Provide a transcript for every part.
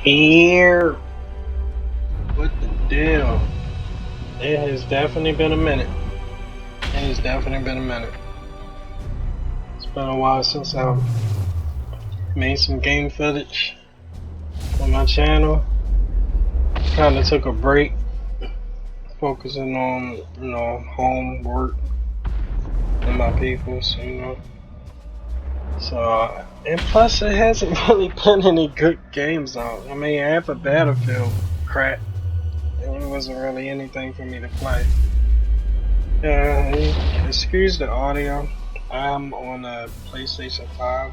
Here, what the deal? It has definitely been a minute. It has definitely been a minute. It's been a while since I've made some game footage on my channel. Kind of took a break, focusing on home work and my peoples. So and plus it hasn't really been any good games out. I mean, half a Battlefield crap, and it wasn't really anything for me to play. Yeah, excuse the audio. I'm on a PlayStation 5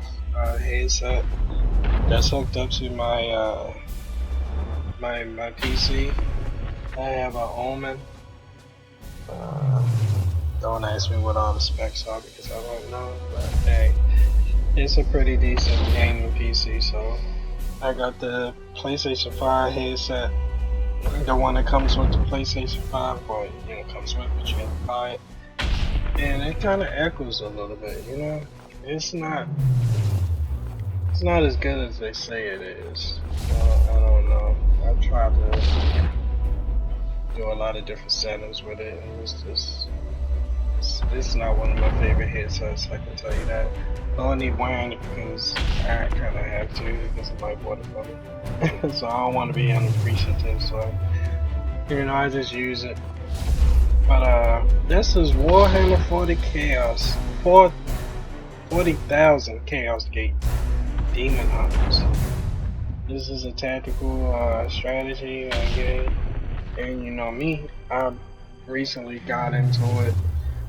headset that's hooked up to my PC. I have a Omen. Uh, don't ask me what all the specs are because I don't know. But hey, it's a pretty decent gaming PC. So I got the PlayStation 5 headset, the one that comes with the PlayStation 5, or comes with, but you have to buy it. And it kind of echoes a little bit. It's not as good as they say it is. I don't know. I've tried to do a lot of different settings with it, and it's not one of my favorite headsets. I can tell you that. I only need wearing it because I kind of have to because of my bought it for me. So I don't want to be unappreciative. So I just use it. But this is Warhammer 40 Chaos, 40,000 Chaos Gate Demon Hunters. This is a tactical strategy game, and me, I recently got into it.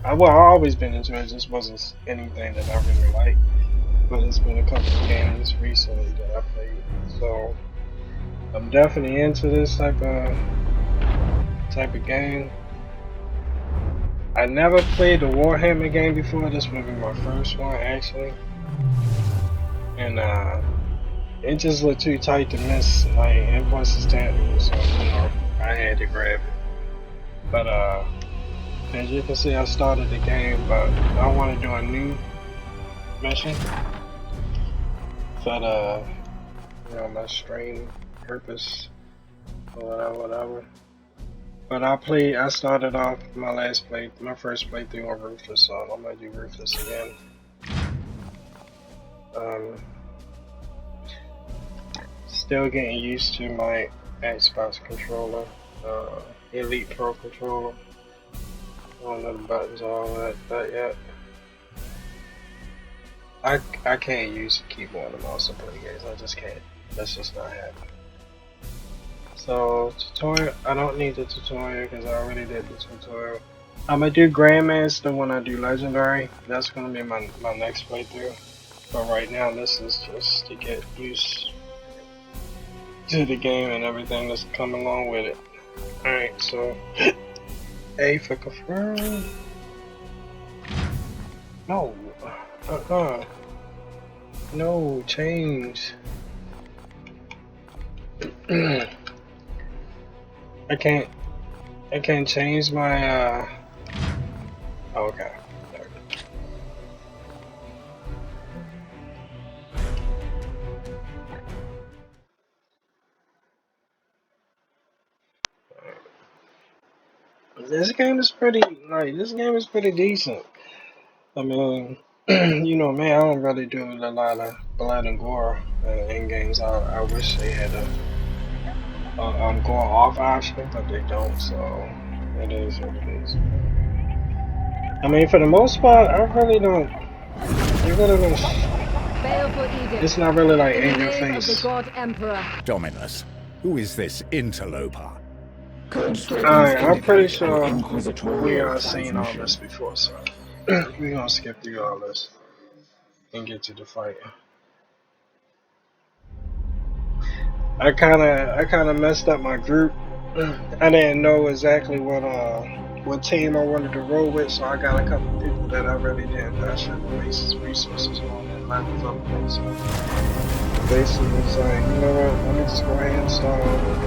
I've always been into it, just wasn't anything that I really liked. But it's been a couple of games recently that I played, so I'm definitely into this type of game. I never played the Warhammer game before. This will be my first one actually, and it just looked too tight to miss. Like, and plus it's tactical, so I had to grab it. But as you can see, I started the game, but I want to do a new mission for my stream purpose or whatever. But I started off my first playthrough on Ruthless, so I'm gonna do Ruthless again. Still getting used to my Xbox controller, Elite Pro controller. I don't know the buttons and all that yet. I can't use the keyboard and mouse to play games. I just can't. That's just not happening. So tutorial, I don't need the tutorial because I already did the tutorial. I'm gonna do Grandmaster when I do Legendary. That's gonna be my next playthrough. But right now, this is just to get used to the game and everything that's coming along with it. Alright, so A for confirm. No. No, change. I can't change my oh, okay. This game is pretty decent. I mean, man, I don't really do a lot of blood and gore in games. I wish they had a gore off option, but they don't. So it is what it is. I mean, for the most part, I really don't. It's not really like in your face. Dominus, who is this interloper? I'm pretty sure we have seen all this before, so we're gonna skip through all this and get to the fight. I kinda messed up my group. I didn't know exactly what team I wanted to roll with, so I got a couple people that I really didn't. I should have waste resources on and levels up on. So basically, it's like, you know what? Let me just go ahead and start over.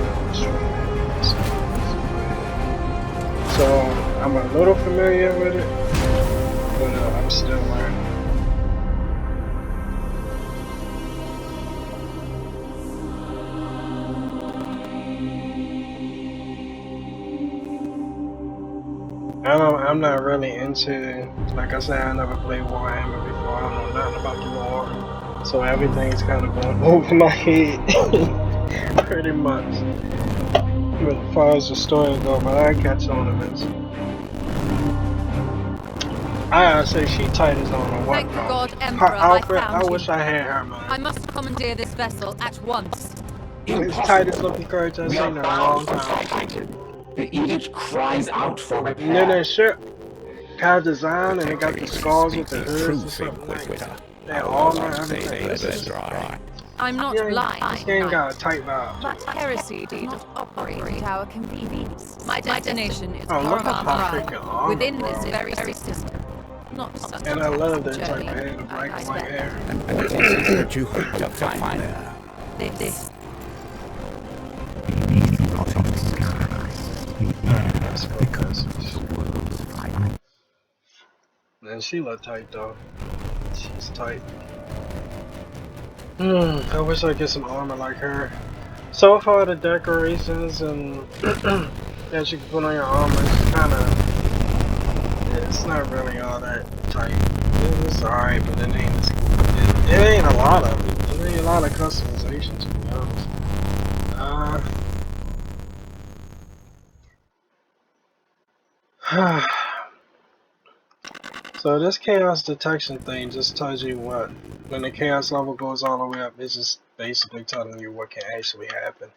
So I'm a little familiar with it, but I'm still learning. I'm not really into, like I said, I never played Warhammer before. I don't know nothing about the lore, so everything's kind of going over my head, pretty much. But as far as the story goes, but I catch on eventually. I say she tight as on a what? Thank the God, Her Emperor, outfit, I found I you. wish I had her, man. I must commandeer this vessel at once. It's the tightest looking character I've seen in a long time. The edict cries out for repair. And then that ship, kind of design, and it got the skulls with the hoods and True stuff thing, like Quitter. that. They all not everything. Let us dry. I'm not Yeah, blind. this game got a tight vibe. But heresy did not operate at our convenience. My destination is Oh, look at Paramount how freaking armor, within bro. this very system. Not such And a I love that type journey. of hair, the black and white hair. And what is it that you hope to find there? This. Man, she look tight though. She's tight. I wish I get some armor like her. So far, the decorations and that you can put on your armor is kind of, it's not really all that tight. It's alright, but it ain't. It ain't a lot of it. There ain't a lot of customization, to be honest. So this chaos detection thing just tells you what, when the chaos level goes all the way up, it's just basically telling you what can actually happen.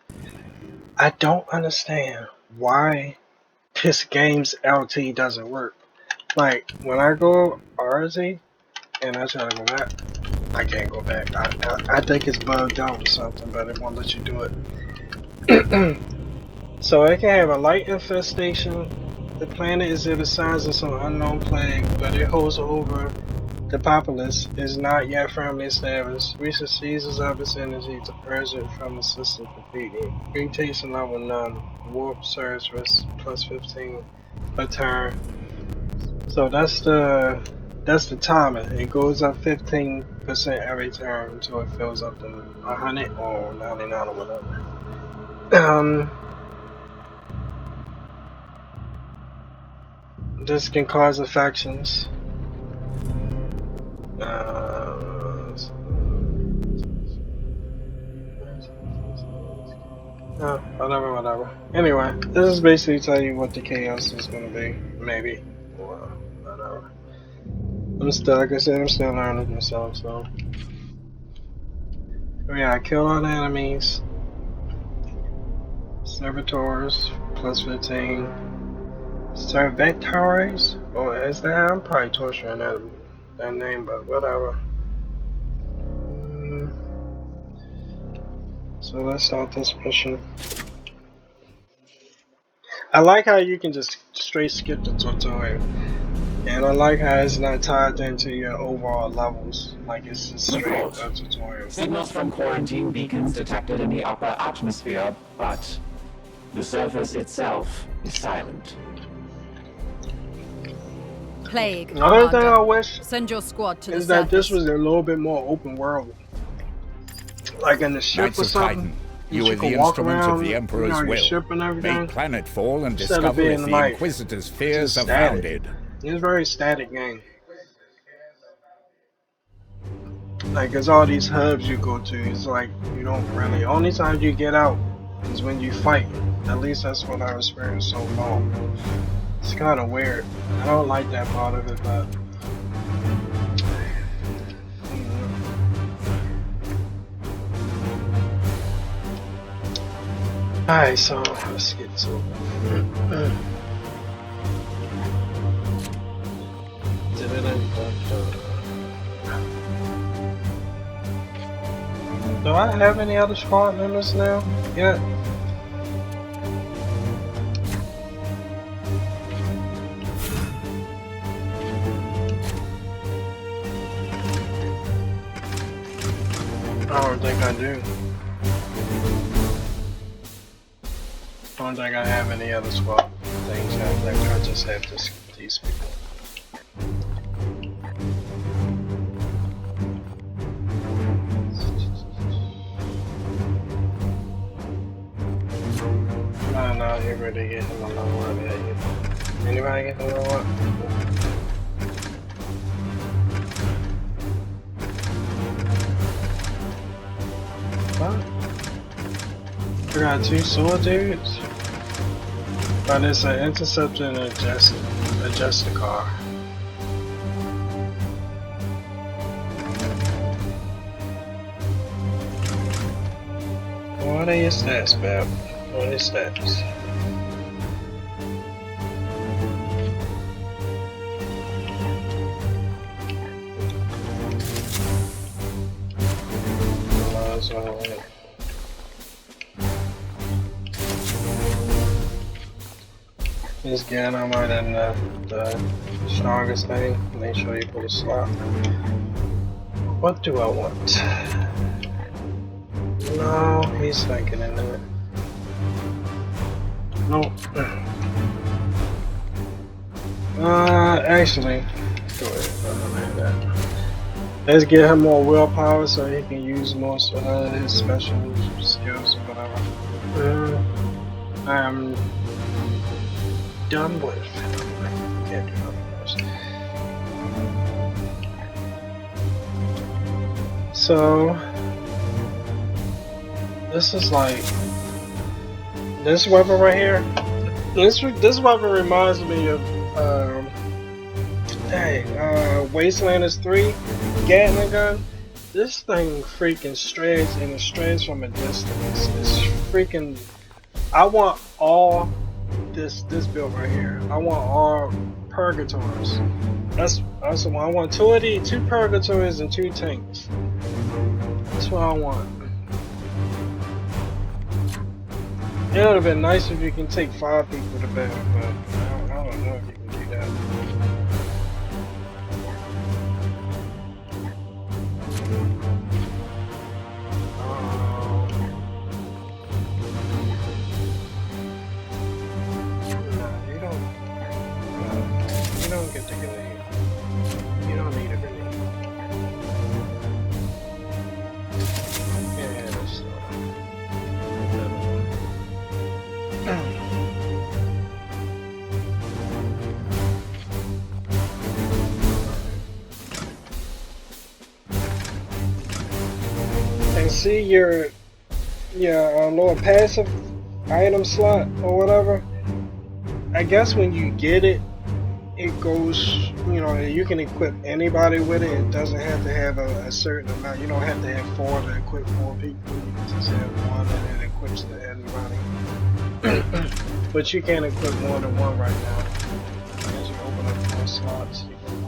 I don't understand why this game's LT doesn't work. Like, when I go RZ and I try to go back, I can't go back. I think it's bugged out or something, but it won't let you do it. So it can have a light infestation. The planet is in the size of some unknown plague, but it holds over the populace, is not yet firmly established. Research seizes up its energy to purge it from the system completely. Mutation level none. Warp surge risk plus 15 per turn. So that's the timer. It goes up 15% every turn until it fills up to 100 or 99 or whatever. This can cause infections. Whatever. Anyway, this is basically telling you what the chaos is gonna be, maybe, or whatever. Like I said, I'm still learning myself, so. Yeah, kill all the enemies. Servitors, plus 15. Servetores? Oh, is that? I'm probably torturing that name, but whatever. So let's start this mission. I like how you can just straight skip the tutorial. And I like how it's not tied into your overall levels. Like it's just straight up tutorial. Signals from quarantine beacons detected in the upper atmosphere, but the surface itself is silent. Plague. The only thing I wish Send your squad to is the that this surface. was a little bit more open world. Like in the ship Knights or of something. Titan, you are can the walk instruments around, of the Emperor's your will. ship and everything. Make planetfall and Instead of discover being if the like Inquisitor's fears are static. founded. It's a very static game. Like there's all these hubs you go to. It's like you don't really. Only time you get out is when you fight. At least that's what I've experienced so far. It's kind of weird. I don't like that part of it, but. Alright, so let's get this over. Do I have any other squad members now? Yet? I don't think I do. I don't think I have any other squad things. I think I just have these people. No, you're ready to get him along with it. Anybody get the level up? What? We got 2 sword dudes? But it's an interceptor and a car. What are your stats, Bab? What are your stats? This gun I might have the strongest thing. Make sure you put a slot. What do I want? No, he's thinking in there. Nope. Actually, go ahead. Let's get him more willpower so he can use more his special skills or whatever. I'm done with. Can't do nothing else. So this is like this weapon right here. This weapon reminds me of Wastelanders 3 Gatling gun. This thing freaking strays and it strays from a distance. It's freaking. I want all this build right here. I want all purgatories. That's the one. I want 2 purgatories and 2 tanks. That's what I want. It would have been nice if you can take 5 people to battle, but I don't know if you can do that. You don't get the grenade. You don't need a grenade. Yeah, that's and see your lower passive item slot or whatever. I guess when you get it, it goes, you can equip anybody with it. It doesn't have to have a certain amount. You don't have to have 4 to equip 4 people. You can just have 1 and it equips to anybody. But you can't equip more than 1 right now. As you open up more slots, you can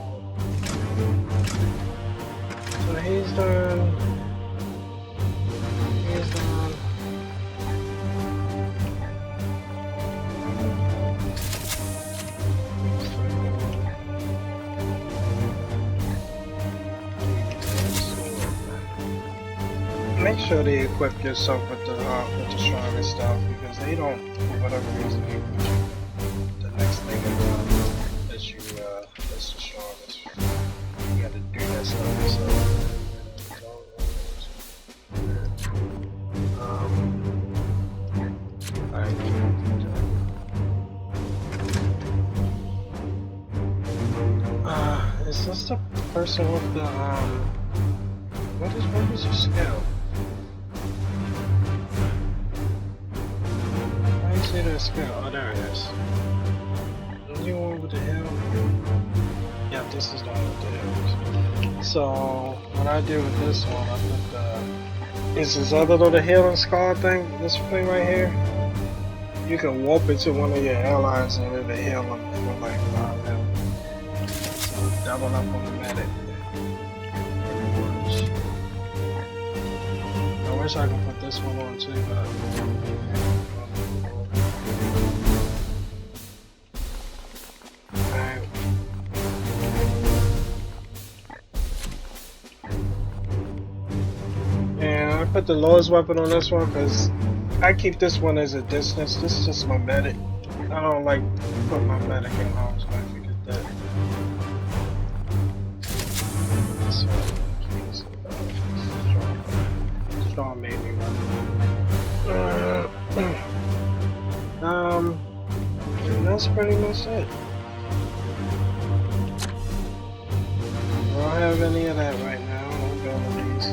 so he's done. He's done. Make sure they equip yourself with the strongest stuff, because they don't, for whatever reason, they put you the next thing that's the strongest. You gotta do that stuff yourself. Is this the person with the what is your skill? The skill. Oh, there it is. You over the hill? Yeah, this is the one with the hills. So, what I do with this one, I put is this other little healing scar thing, this thing right here. You can warp it to one of your allies and it'll heal them for like 5 minutes. So, double up on the medic. I wish I could put this one on too, but put the lowest weapon on this one because I keep this one as a distance. This is just my medic. I don't like put my medic in harm's way. Forget that. This one, strong made me run. No, that's pretty much it. I don't have any of that right now. I'm building these.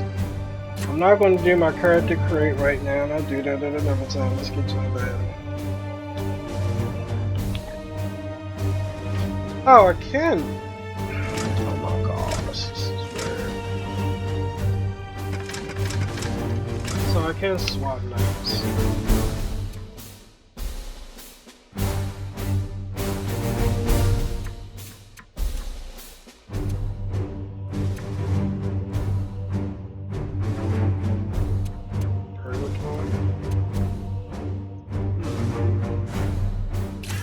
I'm not going to do my character create right now, and I'll do that at another time. Let's get to the battle. Oh, I can. Oh my gosh, this is weird. So I can swap maps.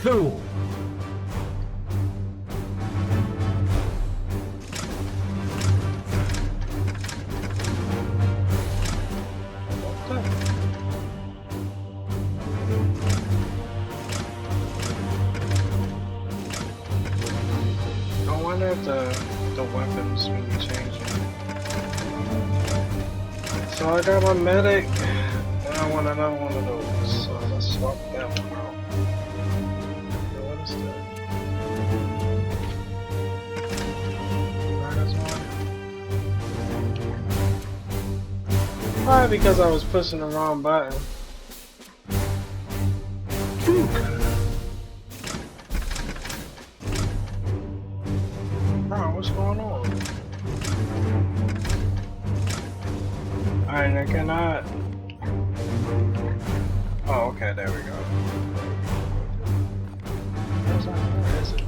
Fool! I wonder if the weapons will be changing. So I got my medic, and I want another one of those. So let's swap that one out. So what is that? Probably because I was pushing the wrong button. Bro, what's going on? Alright, I cannot. Oh, okay, there we go. Where is it?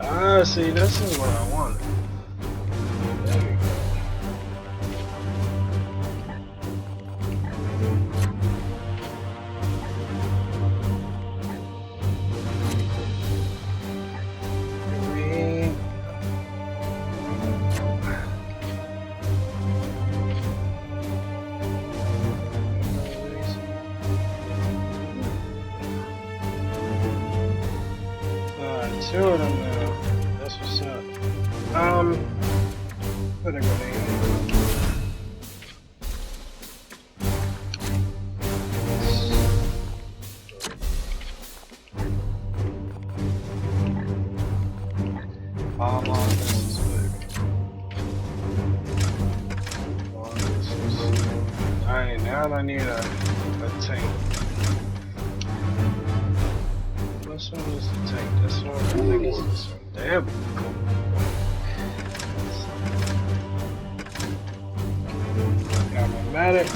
Ah, see, this is what I wanted. There we go. Two of them now. That's what's up. Put a grenade in. How long this is big? Alright, now I need a tank. Which one is the tank? This one? I think it's this one. There we go. Got my medic.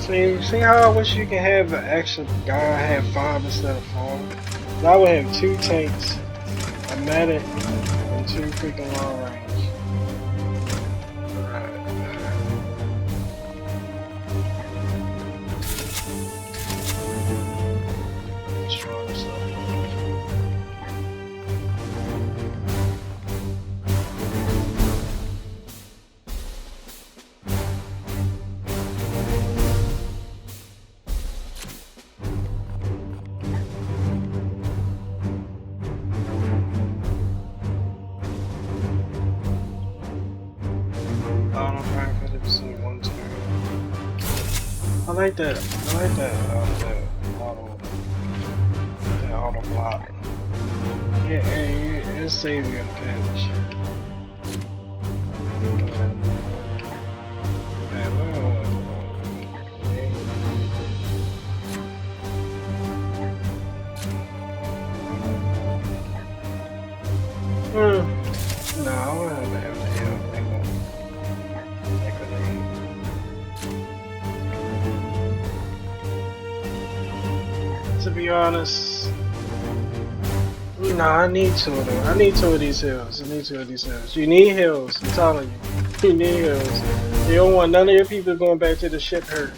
See how I wish you could have an extra guy have 5 instead of 4? So I would have 2 tanks, a medic, and 2 freaking long range. I like that. That auto block. Yeah, it'll save you a pinch. No, I wouldn't have the hell. To be honest, nah, I need 2 of them. I need 2 of these hills. You need hills, I'm telling you. You need hills. You don't want none of your people going back to the ship hurt.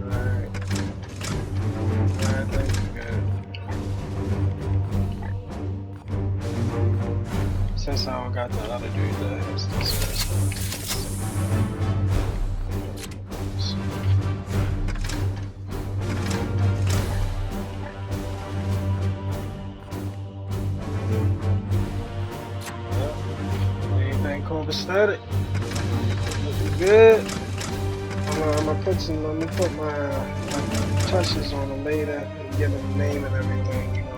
Alright. I think we're good. Since I don't got the other dude that has this one. Copacetic. Looking good. I'm gonna put my touches on them later and give them a name and everything, you know.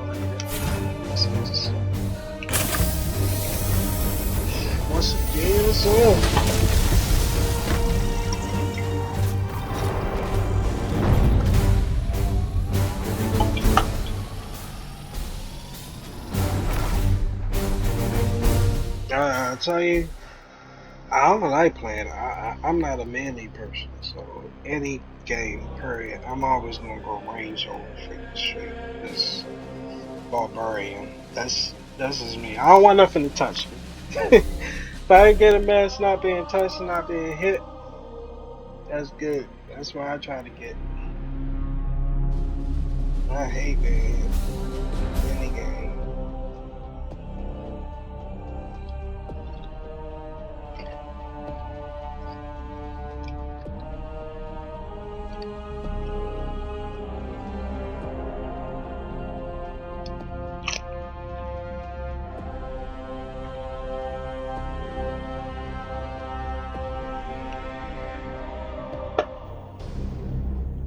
Once the game is on. I tell you, I don't like playing. I'm not a melee person, so any game, period, I'm always gonna go range over freaking straight. This barbarian. That's just me. I don't want nothing to touch me. If I get a mess not being touched and not being hit, that's good. That's what I try to get. I hate being hit. Any game.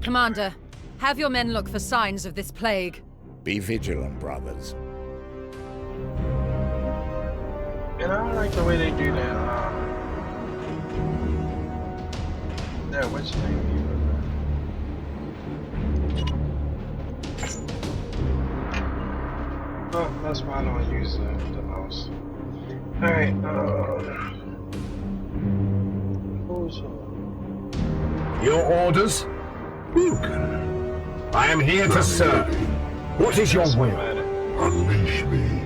Commander, have your men look for signs of this plague. Be vigilant, brothers. And I don't like the way they do that. What's your name? Oh, that's why I don't use the mouse. Alright, who's Your orders? Lucan, I am here to serve. What is your will? Unleash me.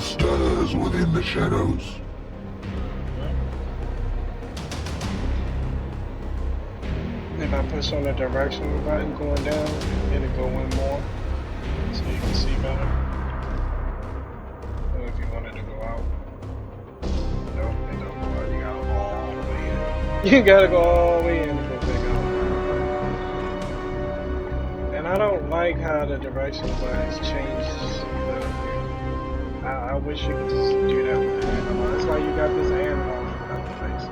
Stirs within the shadows. If I push on the direction button going down, it'll go in more, so you can see better. Or if you wanted to go out, no, it don't go out. You gotta go all the way in. You gotta go all the way in to go back out. And I don't like how the direction buttons changes. I wish you could just do that with the animal. That's why you got this animal for that place.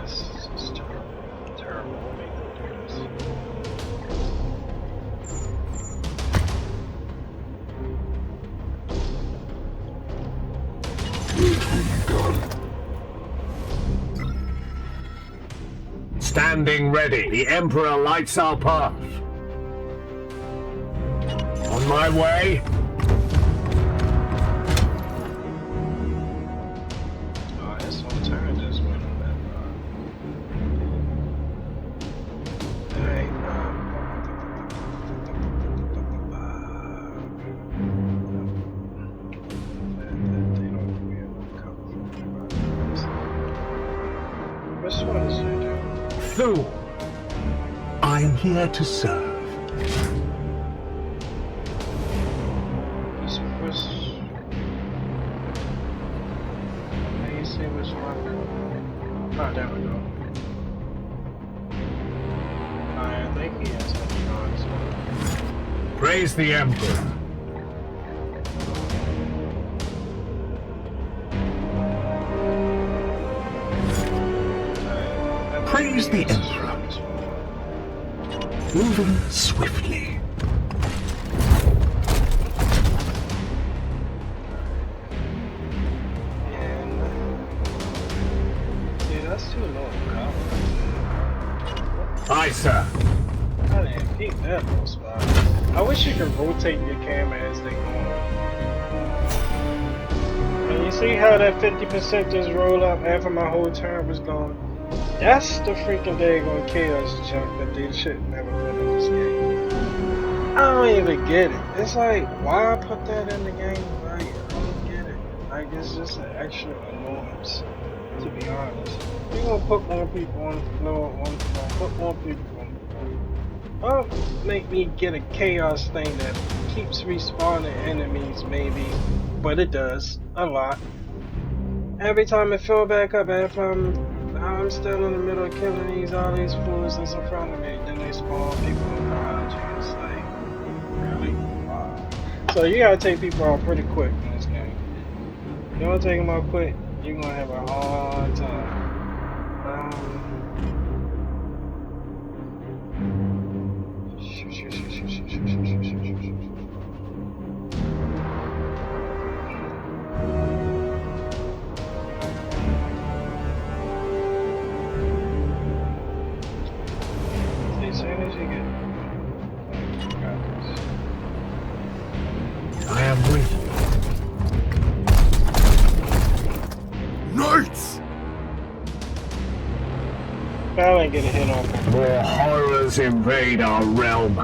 This is just terrible. Terrible to make them do this. Standing ready. The Emperor lights our path. On my way. Thule, I am here to serve. Let me see which one. Oh, there we go. I think he has something on. So. Praise the Emperor. Praise the Emperor. Moving swiftly. And see, that's too low. Aye, sir. I didn't peek that low spot. I wish you could rotate your camera as they go. And you see how that 50% just rolled up after my whole turn was gone? That's the freaking daggone chaos junk that they should never put in this game. I don't even get it. It's like, why put that in the game? Like, I don't get it. Like, it's just an extra annoyance, to be honest. We're gonna put more people on the floor, put more people on the Well, make me get a chaos thing that keeps respawning enemies, maybe. But it does. A lot. Every time it fill back up, if I'm still in the middle of killing all these fools that's in front of me, then they spawn people around you. It's like, really? Wow. So you gotta take people out pretty quick in this game. If you don't take them out quick, you're gonna have a hard time. I am with you. Knights! I didn't get a hit on them. More horrors invade our realm.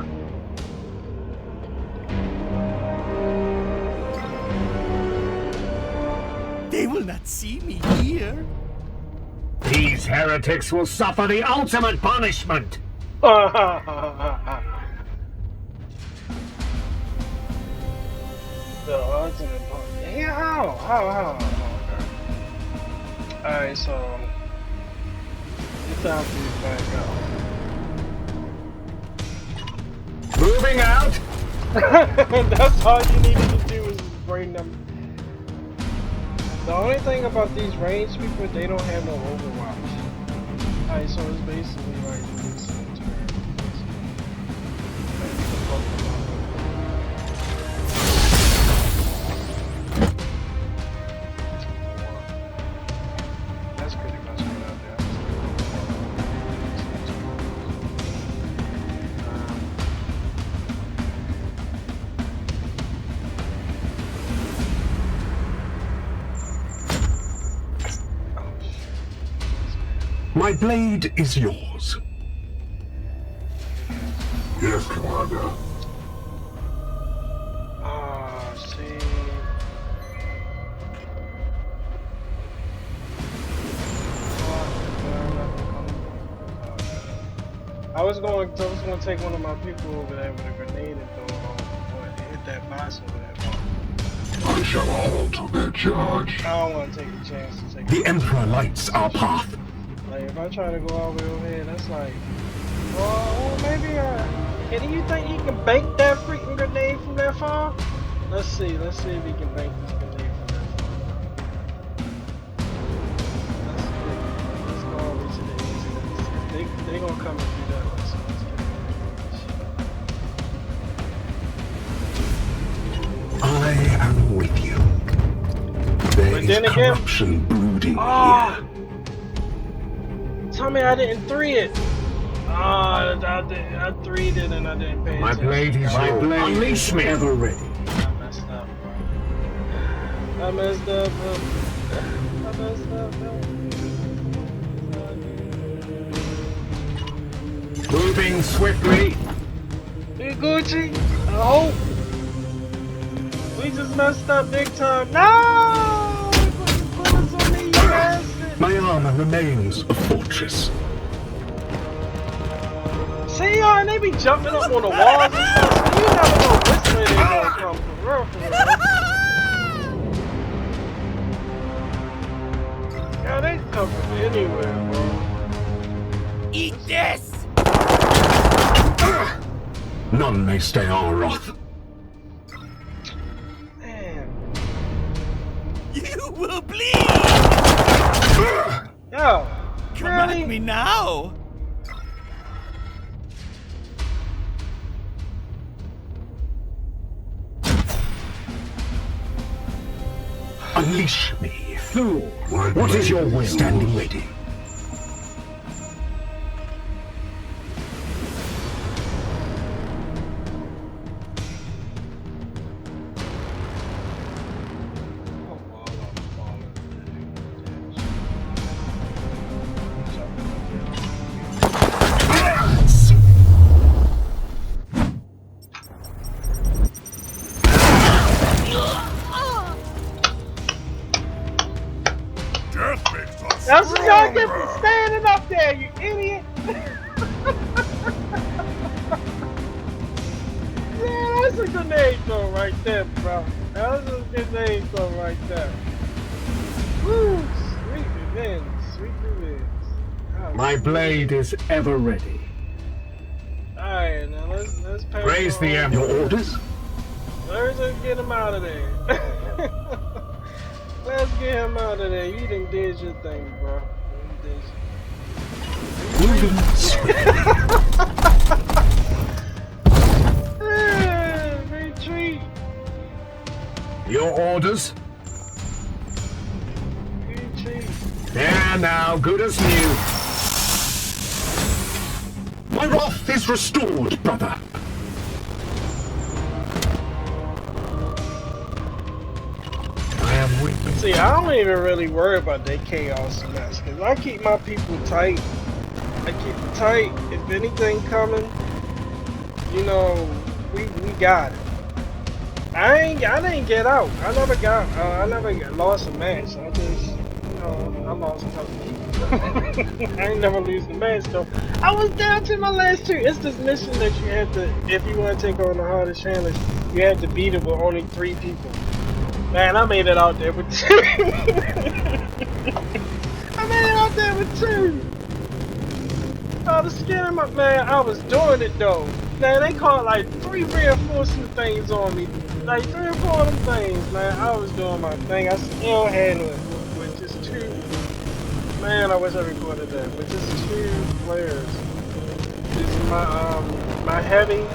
They will not see me here. These heretics will suffer the ultimate punishment. The ultimate part. Yeah, how? Okay. Alright, so it's time for you to back Moving out. out. That's all you needed to do is bring them. The only thing about these ranged people, they don't have no overwatch. Alright, so it's basically like this in turn. That's pretty much what I did. My blade is yours. Yes, Commander. See. I was going to take one of my people over there with a grenade and throw it on hit that boss over there. I shall halt their charge. I don't want to take the chance to take The Emperor lights our path. Like, if I try to go all the way over here, that's like, well, maybe, do you think he can bank that freaking grenade from that far? Let's see if he can bank this grenade from that far. Let's go over to the exit. They gonna come and do that. So let's get I am with you. There But is then again- corruption brooding here. Tell me I didn't 3 it. I 3'd it and I didn't pay My attention. blade is yours. Unleash me. Ever ready. I messed up, bro. I messed up, bro. Moving swiftly. Hey, Gucci. I hope. We just messed up big time. No! You put your bullets on me, you bastard. My armor remains a fortress. See, y'all, they be jumping up on the walls and stuff. So you never know which way they gonna come from. Real for real. Yeah, they come from anywhere, bro. Eat this! None may stay our wrath. Man. You will bleed! Yo, Come at really? me now! Unleash me. Fool. My What is your blade will? is Standing yours. ready. That's what y'all right there, bro. That was a good name song right there. Woo! Sweet revenge. Sweet revenge. Oh, My blade is ever ready. Alright, now let's pass Raise the on. Your orders? Let's just get him out of there. Let's get him out of there. You done did your thing, bro. Moving Retreat. Your orders? Retreat. There now, good as new. My wrath is restored, brother. I am weak. See, I don't even really worry about that chaos mess, because I keep my people tight. I keep it tight. If anything coming, you know, we got it. I didn't get out. I never lost a match. I just, you know, I lost a couple people. I ain't never lose the match though. I was down to my last two. It's this mission that you have to, if you want to take on the hardest challenge, you have to beat it with only 3 people. Man, I made it out there with 2. I made it out there with 2. Oh, the skin in my, man, I was doing it though. Man, they caught like 3 reinforcement things on me. Like 3 or 4 of them things, man. I was doing my thing. I still handle it with just 2. Man, I wish I recorded that. With just 2 players. Just my heavy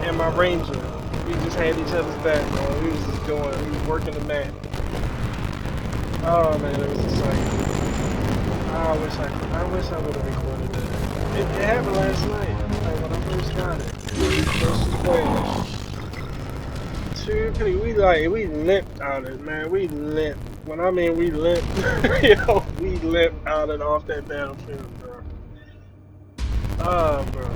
and my ranger. We just had each other's back, man. We was working the map. Oh man, it was exciting. I wish I would have recorded that. It happened last night, like when I first got it. We limped out it, man. We limped. When I mean we limped, yo, we limped out and off that battlefield, bro. Oh, bro.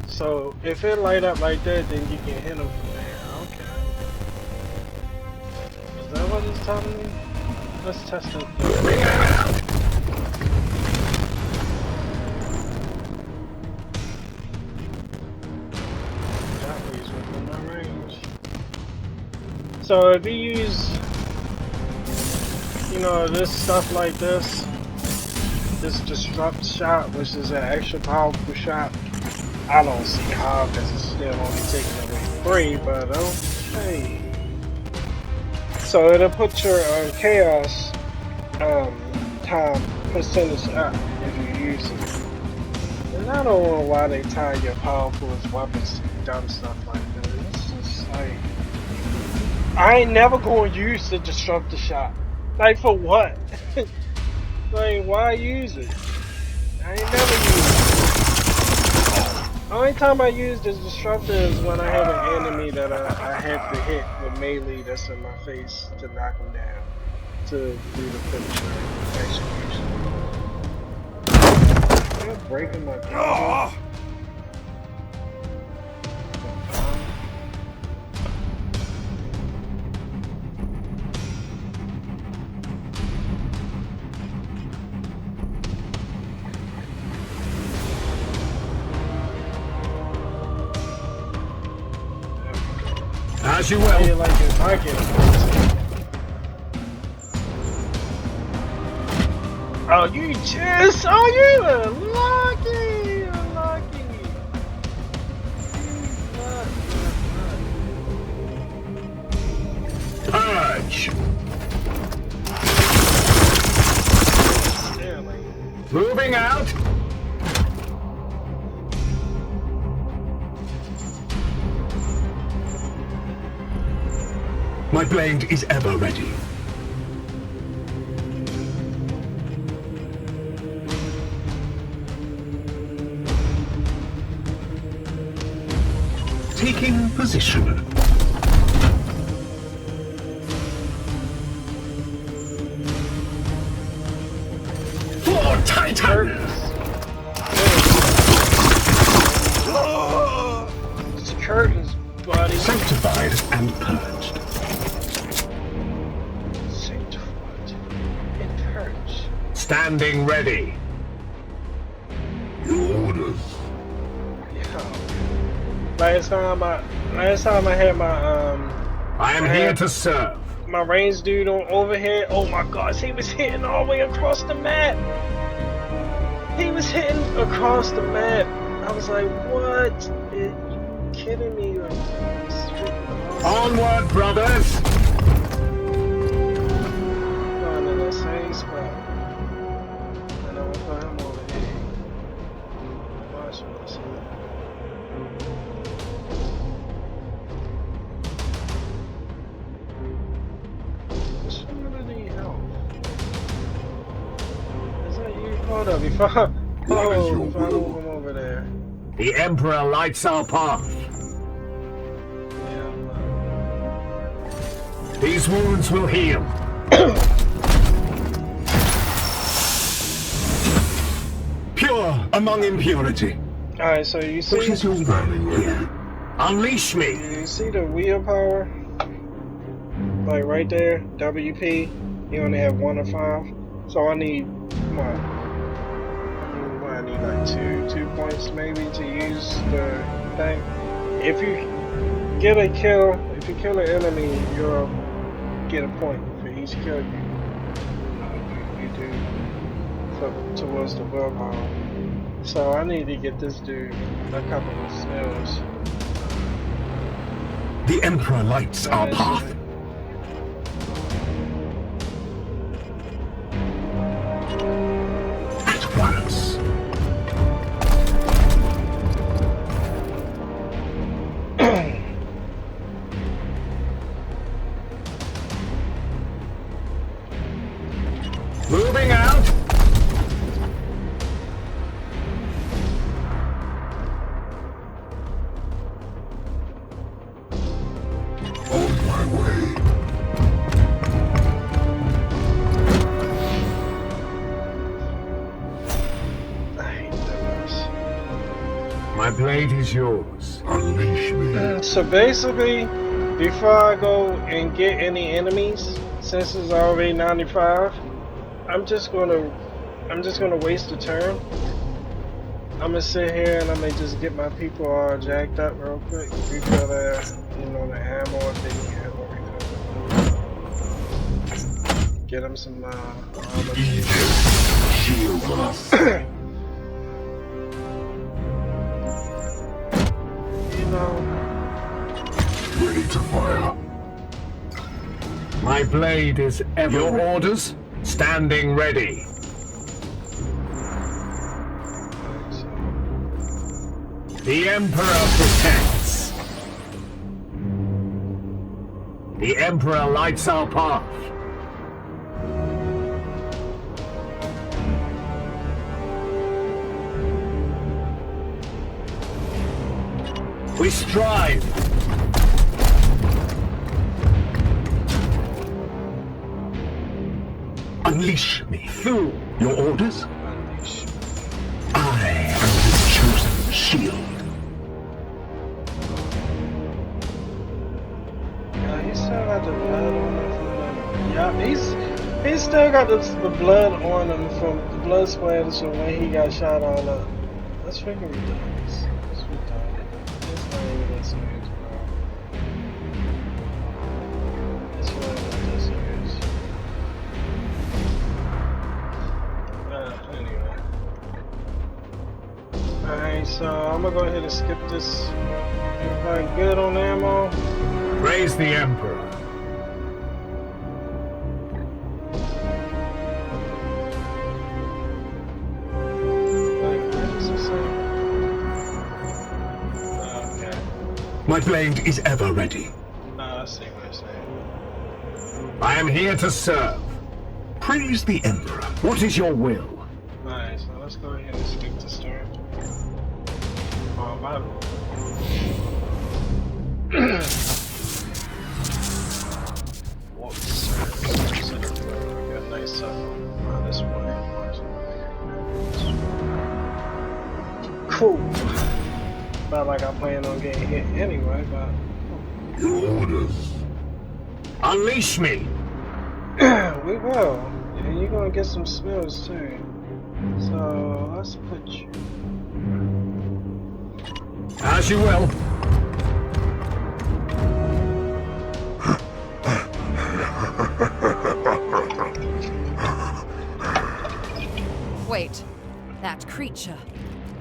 So if it light up like that, then you can hit them from there. Okay. Is that what it's telling me? Let's test it. That was within my range. So if you use, you know, this stuff like this disrupt shot, which is an extra powerful shot. I don't see how, because it's still only taking away 3, but okay. So it'll put your chaos time percentage up if you use it. And I don't know why they tie your powerful weapons to dumb stuff like that. It's just like, I ain't never gonna use the disruptor shot. Like for what? Like why use it? I ain't never used it. The only time I use this disruptor is when I have an enemy that I have to hit with melee that's in my face to knock him down, to do the finisher execution. You're breaking my camera. As you will. Like it, I get it. Oh, you just, oh, you are lucky, you're lucky. Purge. Moving out. My blade is ever ready. Taking position. For Titan! It's curtains, buddy. Sanctified and purged. Sanctified and purged. Standing ready. last time I had my I am here to serve. my range dude on overhead. Oh my gosh, he was hitting all the way across the map. He was hitting across the map. I was like, what? Are you kidding me? Onward, brothers! Going to the same spot. And I'm gonna put him over here. Watch this. Hold up, before I move him over there. The Emperor lights our path. Yeah, These wounds will heal. Pure among impurity. alright, so you see, Which is your Standing ready. Unleash me. you see the wheel power? Like right there, WP, you only have 1 of 5. So I need, come on. I need like two points maybe to use the thing. If you get a kill, if you kill an enemy, you'll get a point for each kill you do towards the willpower. So I need to get this dude a couple of spells. The Emperor lights our path. At once. Moving out. On my way. I hate those. My blade is yours. Unleash me. So basically, before I go and get any enemies, since it's already 95, I'm just gonna waste a turn. I'm gonna sit here and I'm gonna just get my people all jacked up real quick. Refill their, the ammo if they need ammo refill. Get them some armor. Shield us. You know, Ready to fire. My blade is ever. Your orders? Standing ready. so, The Emperor protects. The Emperor lights our path. We strive. Unleash me. Through. Your orders? unleash. I am his chosen shield. Yeah, he's still got the blood on him from the. Yeah, he's still got the blood on him from the blood splatters from when he got shot all up. Let's figure it out. It's retarded. It's not even that serious, bro. It's really not that serious. Anyway. Alright, so I'm gonna go ahead and skip this. Everybody good on ammo? Praise the Emperor. Like, what does it say? Okay. My blade is ever ready. I see what it's saying. I am here to serve. Praise the Emperor. What is your will? Alright, so let's go ahead and skip the start. Oh, my. Whoops. I got nice stuff on this one. Cool. Not like I plan on getting hit anyway, but. Your orders. Unleash me. We will. And you're gonna get some spells too. So let's put you. As you will. right. That creature.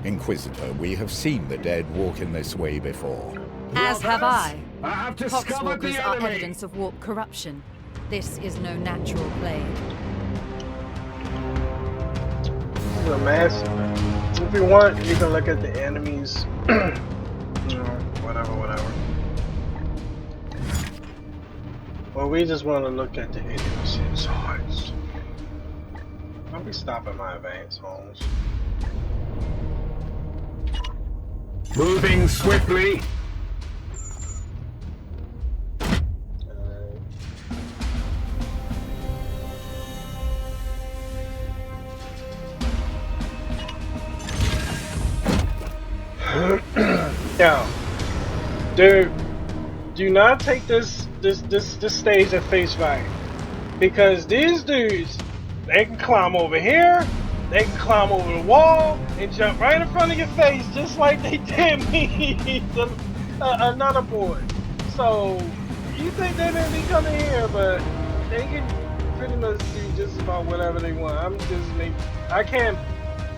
Inquisitor, we have seen the dead walk in this way before. As have I. I have discovered Poxwalkers the are enemy! evidence of warp corruption. This is no natural plague. This is a mess. If you want, you can look at the enemies. Whatever. Well, we just want to look at the enemies' hearts. I'll be stopping my advance homes. Moving swiftly. Now, dude, do not take this stage at face value, because these dudes, they can climb over here, they can climb over the wall and jump right in front of your face, just like they did me another boy. So you think they didn't be coming here, but they can pretty much do just about whatever they want. I can't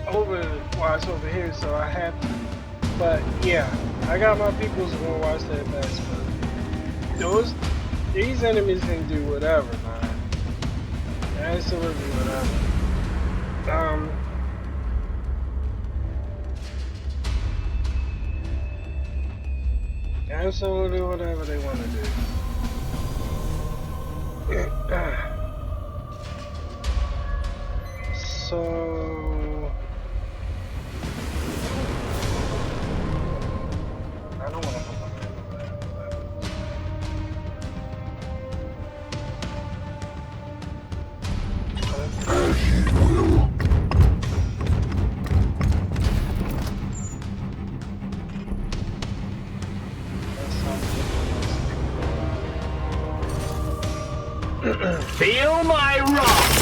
overwatch over here, so I have to. But yeah, I got my peoples who will watch that best, but these enemies can do whatever, man. Absolutely whatever. Absolutely whatever they want to do. So I don't want to put my hand over that. As you will. Feel my wrath!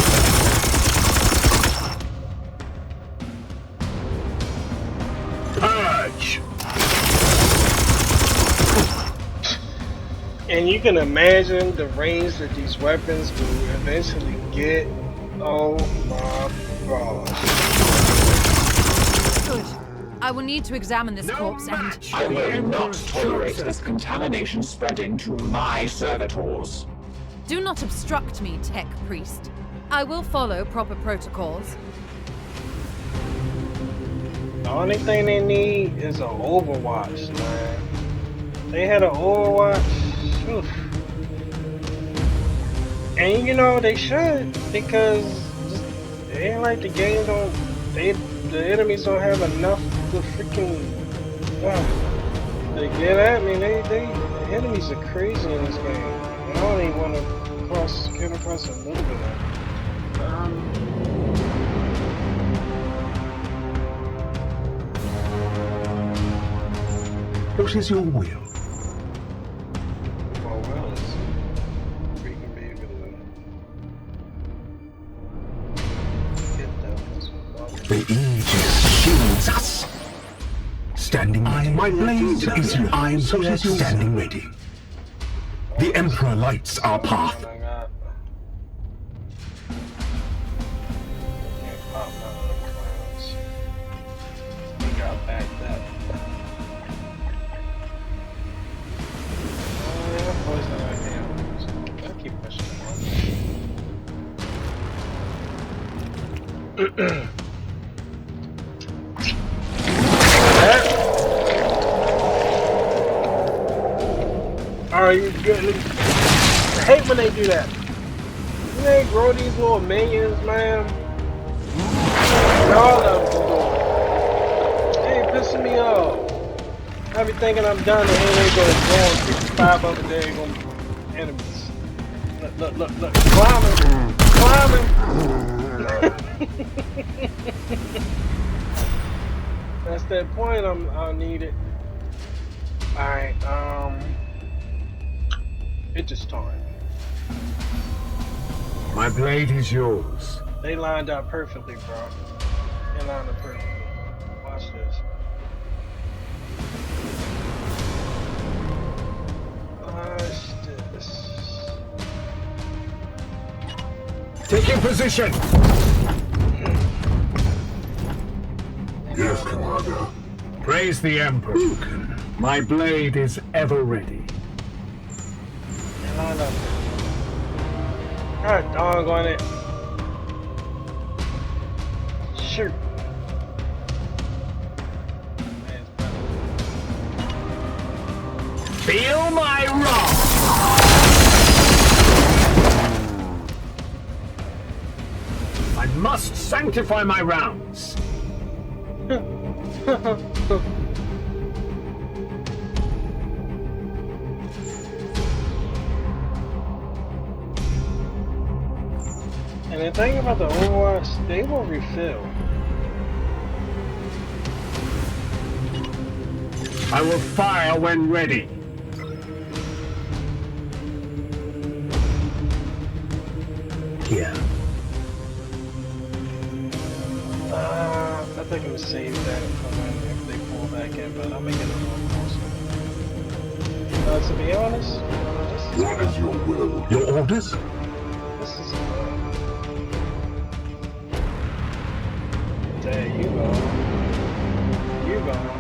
Purge! And you can imagine the range that these weapons will eventually get. Oh my gosh. Good. I will need to examine this No corpse and... match I for the will not Emperor's tolerate chosen. this contamination spreading to my servitors. Do not obstruct me, Tech Priest. I will follow proper protocols. The only thing they need is an Overwatch, man. They had an Overwatch. Oof. And you know they should, because it ain't like the game the enemies don't have enough to freaking to get at me. The enemies are crazy in this game. And I only want to get across a little bit of it. What is your will? Well, is we can be able to get those. The Aegis shields us. Standing ready. My blade is ready. I'm standing ready. The Emperor lights our path. Oh my god. Can't pop none of them clowns. We got backed up. Oh yeah, poison right now. I keep pushing them. Are you good? I hate when they do that. When they grow these little minions, man. And all of them do it. They ain't pissing me off. I be thinking I'm done, and here they go growing 65 other daggone enemies. Look. Climbing. That's that point I'll need it. Alright, it just torn. My blade is yours. They lined up perfectly, bro. They lined up perfectly. Watch this. Watch this. Taking position. Yes, Commander. Praise the Emperor. My blade is ever ready. And I love it. God doggone it. Shoot. Feel my wrath! I must sanctify my rounds. And the thing about the Overwatch, they will refill. I will fire when ready. Here. I think I'm gonna save that for when if they pull back in, but I'll make it a little closer. To be honest, What is your will? Your orders? this is there you go. You gone.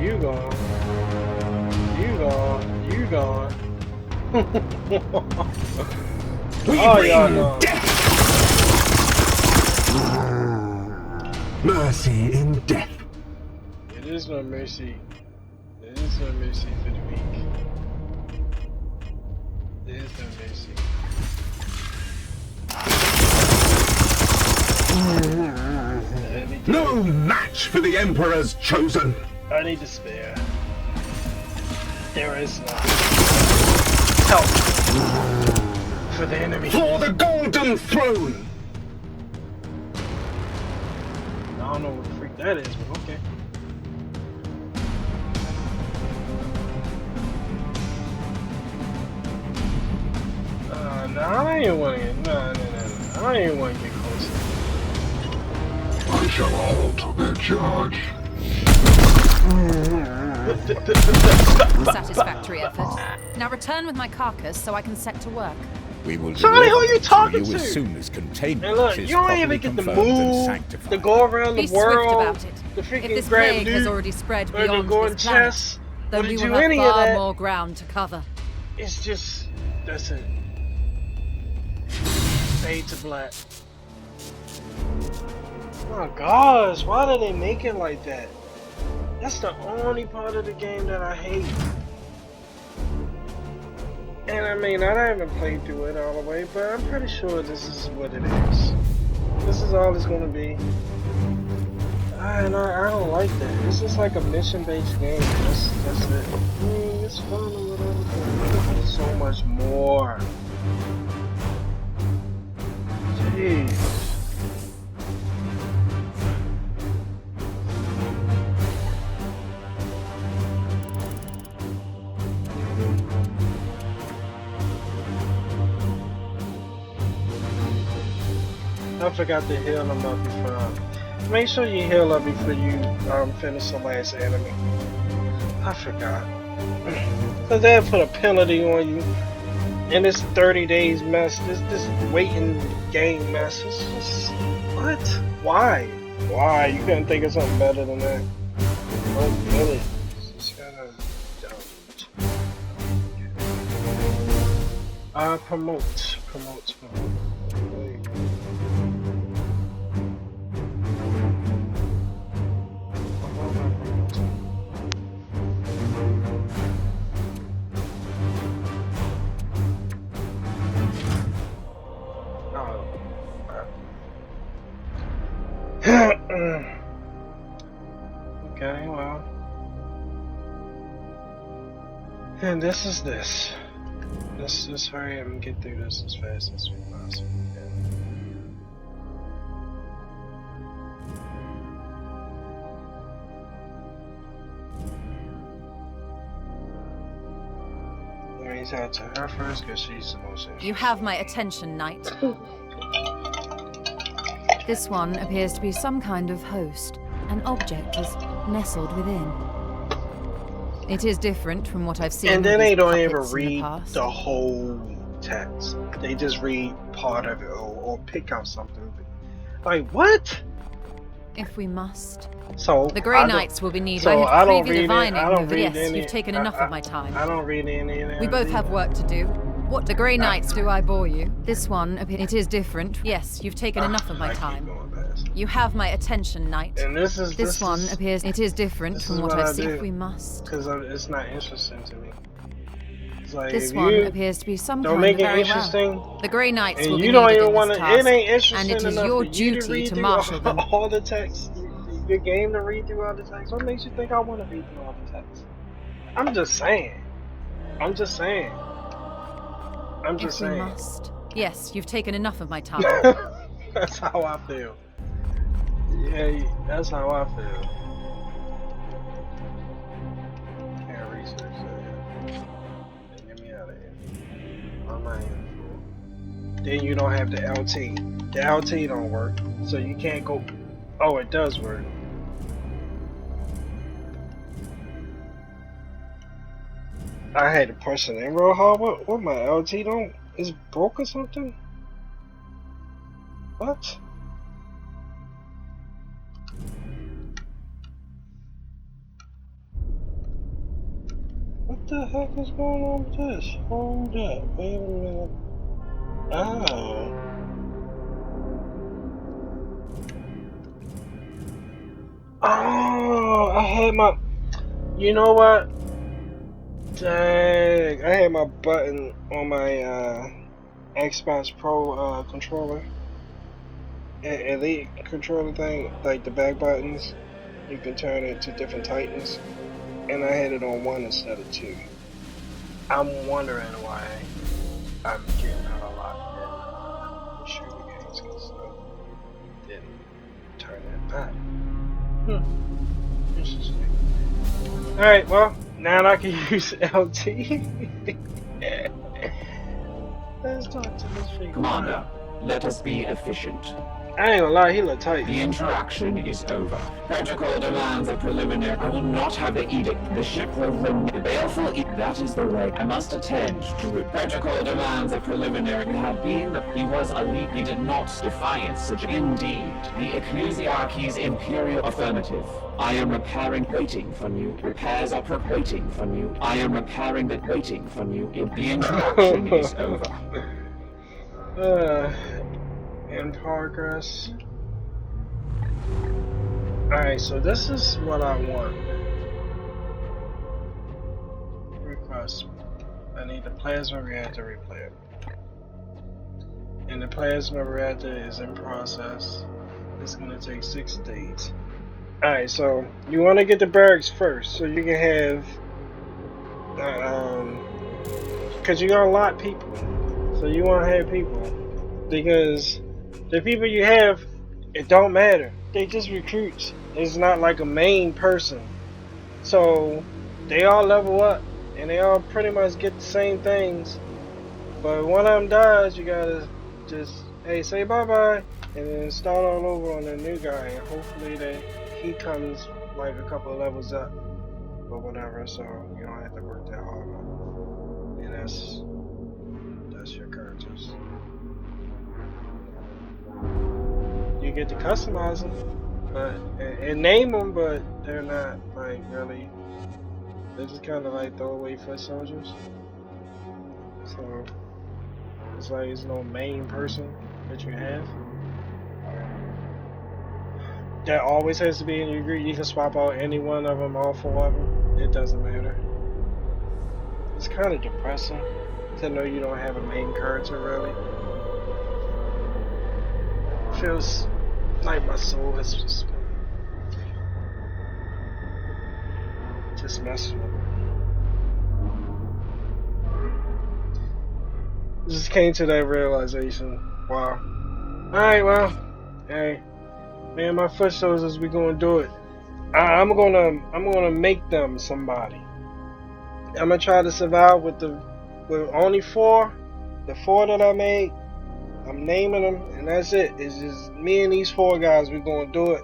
You gone. You gone. You gone. We Oh, bring y'all know. death! Mercy in death. It is no mercy. There is no mercy for the weak. There is no mercy. No match for the Emperor's chosen. I need to spare. There is no help for the enemy. For the Golden Throne. I don't know what the freak that is, but okay. No, I ain't want to get. No. I ain't want to get closer. I shall halt their charge. Satisfactory effort. Now return with my carcass so I can set to work. We will Charlie, who deliver you it talking to you to? as soon as containment And look, is you don't properly even get to confirmed and move, sanctified. to go around Be the swift world, about it. the If freaking this grab plague has dude, already spread or to beyond go in this planet, chess, or then to we do will have any of far that. more ground to cover. It's just, that's it. Fade to black. Oh my gosh, why do they make it like that? That's the only part of the game that I hate. And I mean, I haven't played through it all the way, but I'm pretty sure this is what it is. This is all it's gonna be. And I don't like that. It's just like a mission-based game. That's it. I mean, it's fun or whatever, but so much more. Jeez. I forgot to heal them up before. Make sure you heal up before you finish the last enemy. I forgot. Cause they'll put a penalty on you. And this 30 days mess, this waiting game mess. It's just, what? Why? Why? You couldn't think of something better than that? Oh, really? It's just kind of dumb. Promote. Wait. Okay, well. And this is this. Let's just hurry up and get through this as fast as we possibly can. Let me talk to her first because she's the most interesting. You have my attention, Knight. This one appears to be some kind of host. An object is nestled within. It is different from what I've seen. And then with they these don't even puppets in read past. the whole text. They just read part of it or pick out something. Like, what? If we must. So The Grey Knights will be needed. So I have don't preview read divining, I don't but read yes, any, you've taken enough of my time. I don't read any of that. We both have work to do. What the Grey Knights do I bore you? This one, it is different. Yes, you've taken enough of my time. You have my attention, Knight. And this one is, appears it is different this from is what what I've I seen. do. If we must. Because it's not interesting to me. It's like, This if one you appears to be some don't kind make of it very interesting, well. The Grey Knights and will be you don't needed even in want this to, task, it ain't interesting and it is enough your for you to duty read to through marshal them. all the text. Your game to read through all the text. What makes you think I want to read through all the text? I'm just saying. I'm just saying. I'm just If we saying. must. Yes, you've taken enough of my time. That's how I feel. Yeah, that's how I feel. Can't research that. Get me out of here. I'm not even for. Then you don't have the LT. The LT don't work, so you can't go. Oh, it does work. I had to push it in real hard. What my LT don't is broke or something? What? What the heck is going on with this? Hold up, wait a minute. Oh. Oh, I had my. You know what? Dang, I had my button on my Xbox Pro controller. Elite controller thing, like the back buttons. You can turn it to different tightness. And I had it on 1 instead of 2. I'm wondering why I'm getting out a lot in shooting games because I didn't turn that back. Interesting. Alright, well, now I can use LT. Let's talk to this figure. Commander, let us be efficient. I ain't gonna lie, he look tight. The interaction is over. Protocol demands a preliminary. I will not have the edict. The ship will remain baleful. That is the way. I must attend to it. Protocol demands a preliminary. It had been that he was a leap. He did not defiance. Indeed, the Ecclesiarchy's imperial affirmative. I am repairing, waiting for you. Repairs are waiting for you. I am repairing the waiting for you. The interaction is over. In progress. Alright, so this is what I want. Request. I need the plasma reactor repaired. And the plasma reactor is in process. It's gonna take 6 days. Alright, so you want to get the barracks first so you can have because you got a lot of people. So you want to have people. Because the people you have, it don't matter. They just recruits. It's not like a main person. So they all level up and they all pretty much get the same things. But when one of them dies, you gotta just, hey, say bye-bye and then start all over on the new guy. And hopefully he comes like a couple of levels up or whatever, so you don't have to work that hard. And that's your characters. You get to customize them, but and name them, but they're not like really. They're just kind of like throwaway foot soldiers. So it's like there's no main person that you have. That always has to be in your group. You can swap out any one of them, all 4 of them. It doesn't matter. It's kind of depressing to know you don't have a main character really. Feels like my soul has just messed with me. Just came to that realization. Wow. Alright, well, hey, man, my foot soldiers, we gonna do it. I'm gonna make them somebody. I'm gonna try to survive with only 4. The 4 that I made. I'm naming them, and that's it. It's just me and these 4 guys. We're gonna do it,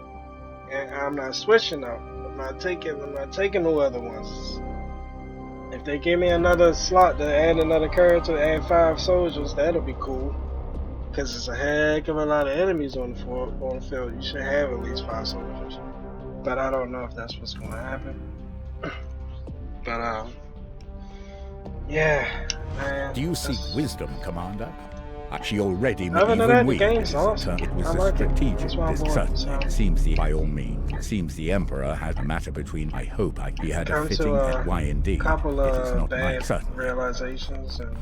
and I'm not switching them. I'm not taking no other ones. If they give me another slot to add another character, add 5 soldiers, that'll be cool. because it's a heck of a lot of enemies on the field. You should have at least 5 soldiers. But I don't know if that's what's going to happen. But yeah, man. Do you seek wisdom, Commander? She already Other than that, even the we. game's awesome. It was I a like it. strategic That's why I'm decision. bored, so. Seems the by all means. Seems the Emperor had a matter between. I hope he had a Come fitting to and why indeed. couple It is of not my bad certainly. realizations, and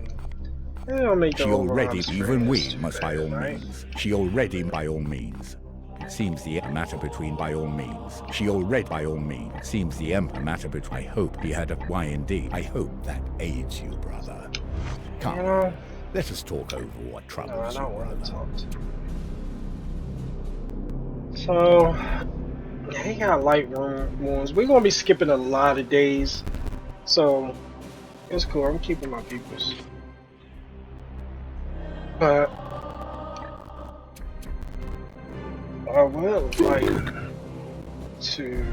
they don't make the She overall already, even we experience must too by all bad, right? means. She already by all means. It seems the matter between by all means. She already by all means. Seems the Emperor matter between. I hope he had a why indeed. I hope that aids you, brother. Come, You know, let us talk over what no, I troubles you, don't want brother. to talk to. So, yeah, he got light wounds. We're gonna be skipping a lot of days, so it's cool. I'm keeping my peoples, but I would like to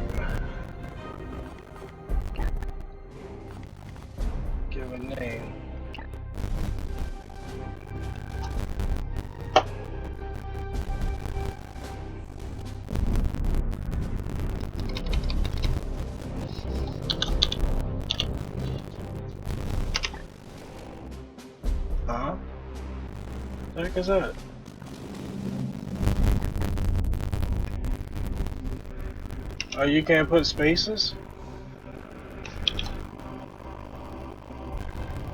give a name. Huh? What the heck is that? Oh, you can't put spaces?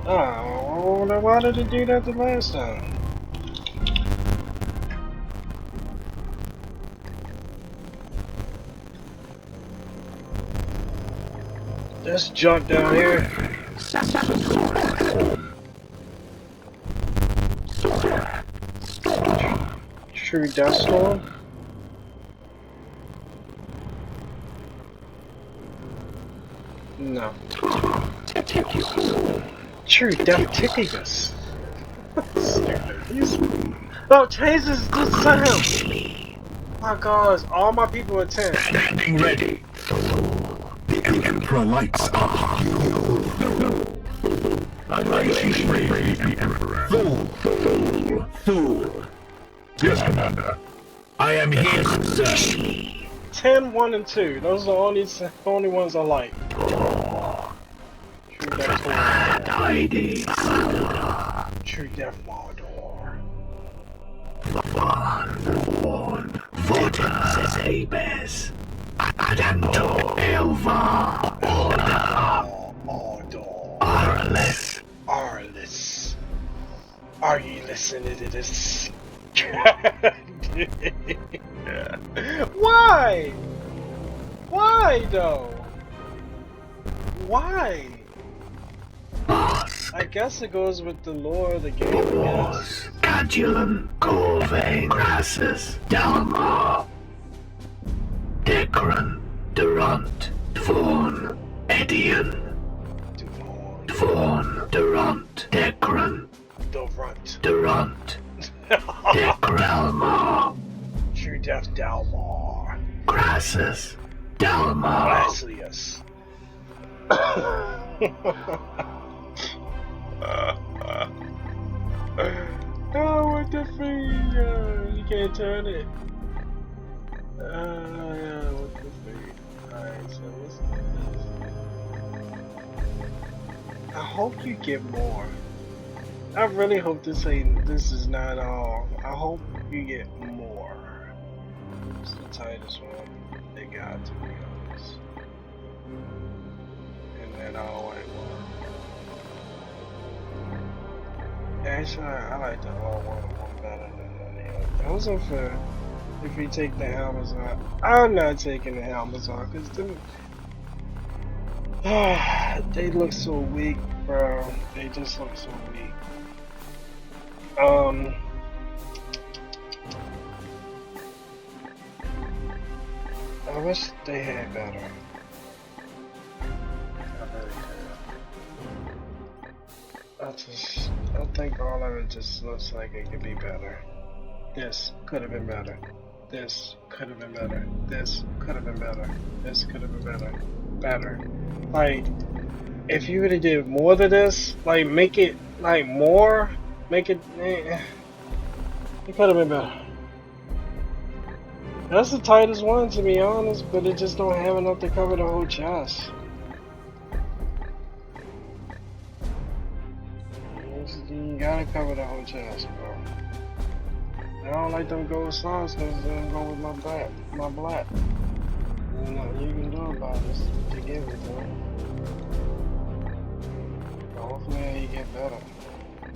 Oh, then why did it do that the last time? This junk down here. True Death Storm? No. True Death Tickus. Oh, Jesus, this sound! My gosh, all my people are 10. Standing ready. The Emperor lights are. Annihilation raid the Emperor. Fool. Yes, Commander. I am here, sir. 10, 1, and 2. Those are the only ones I like. True Death Storm. Tidings. True Death Mordor. Votum says Abes. Adanto Elva. Mordor. Arles. Arliss. Are you listening to this? Why? Why though? Why? I guess it goes with the lore of the game. I guess. Cadulum, Corvain, Crassus, Dalmar, Decran, Durant, Dvorn, Edion, Dvorn, Durant, Decran, The Runt. Durant, Decralmar, True Death Dalmar. Crassus, Dalmar, Basilius. Oh, what the freak? You can't turn it. Yeah, what the freak? Alright, so listen to this. I hope you get more. I really hope this is not all. I hope you get more. It's the tightest one they got, to be honest. And then all white one. Actually, I like the all white one better than any other. Those are for if you take the helmets off. I'm not taking the helmets off because them. They look so weak, bro. They just look so weak. I wish they had better. I really do. I think all of it just looks like it could be better. This could have been better. This could have been better. This could have been better. This could have been better. Better. Like, if you really did more to this, like, make it, like, more, make it, It could have been better. That's the tightest one, to be honest, but it just don't have enough to cover the whole chest. You gotta cover the whole chest, bro. I don't like them gold songs because they don't go with my black. You can do about this to give it to him. But hopefully you get better.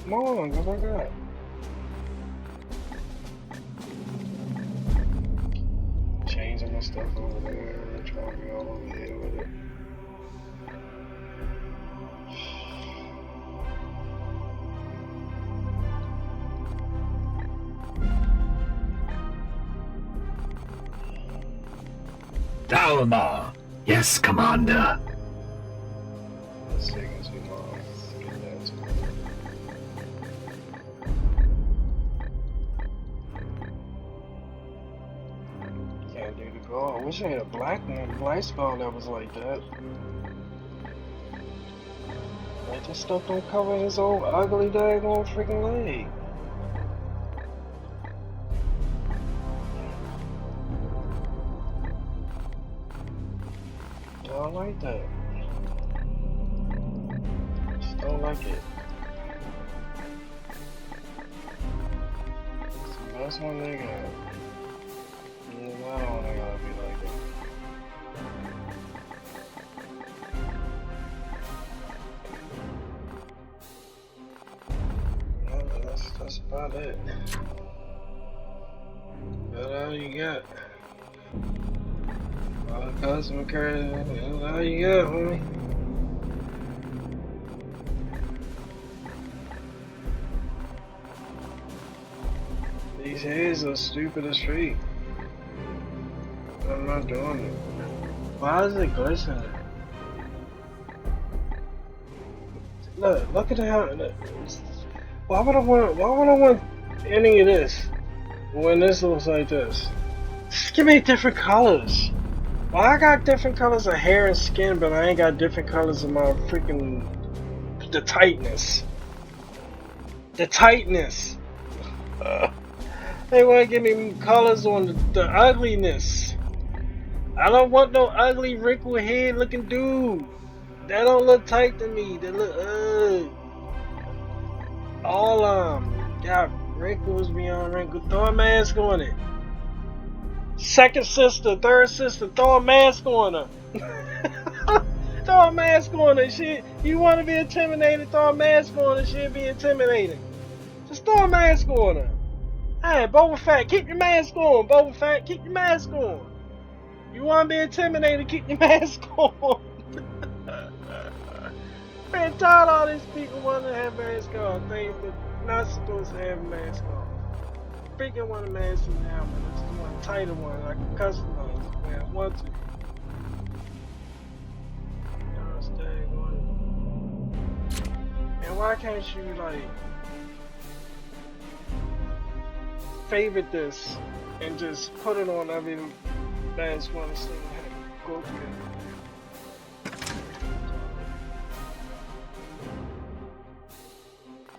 Come on, go back up. Changing my stuff over there, trying to be all over here with it. Dalmar. Yes, Commander. That's taking too long. Get that to Can't do the gold. I wish I had a black spell that was like that. Like, this stuff don't cover his old ugly daggone freaking leg. I don't like that. Just don't like it. It's the best one they got. Yeah, I don't want to gotta be like that. Yeah, that's about it. That's all you got. Customer care, that's all you got, homie. These heads are stupid as freak. I'm not doing it. Why is it glistening? Look at how. Why would I want any of this when this looks like this? Just give me different colors. Well, I got different colors of hair and skin, but I ain't got different colors of my freaking... the tightness. The tightness. They want to give me colors on the ugliness. I don't want no ugly, wrinkled head looking dude. That don't look tight to me. They look, all of them got wrinkles beyond wrinkles. Throw a mask on it. Second sister, third sister, throw a mask on her. Throw a mask on her. You want to be intimidated, throw a mask on her. She'll be intimidating. Just throw a mask on her. Hey, Boba Fett, keep your mask on. Boba Fett, keep your mask on. You want to be intimidated, keep your mask on. Man, tired of all these people wanting to have masks on. Things that not supposed to have a mask on. Freaking want a mask on now, man. It's the one tighter one. I can customize, man. I want to. And why can't you, like, favorite this and just put it on every last one and see how it go through?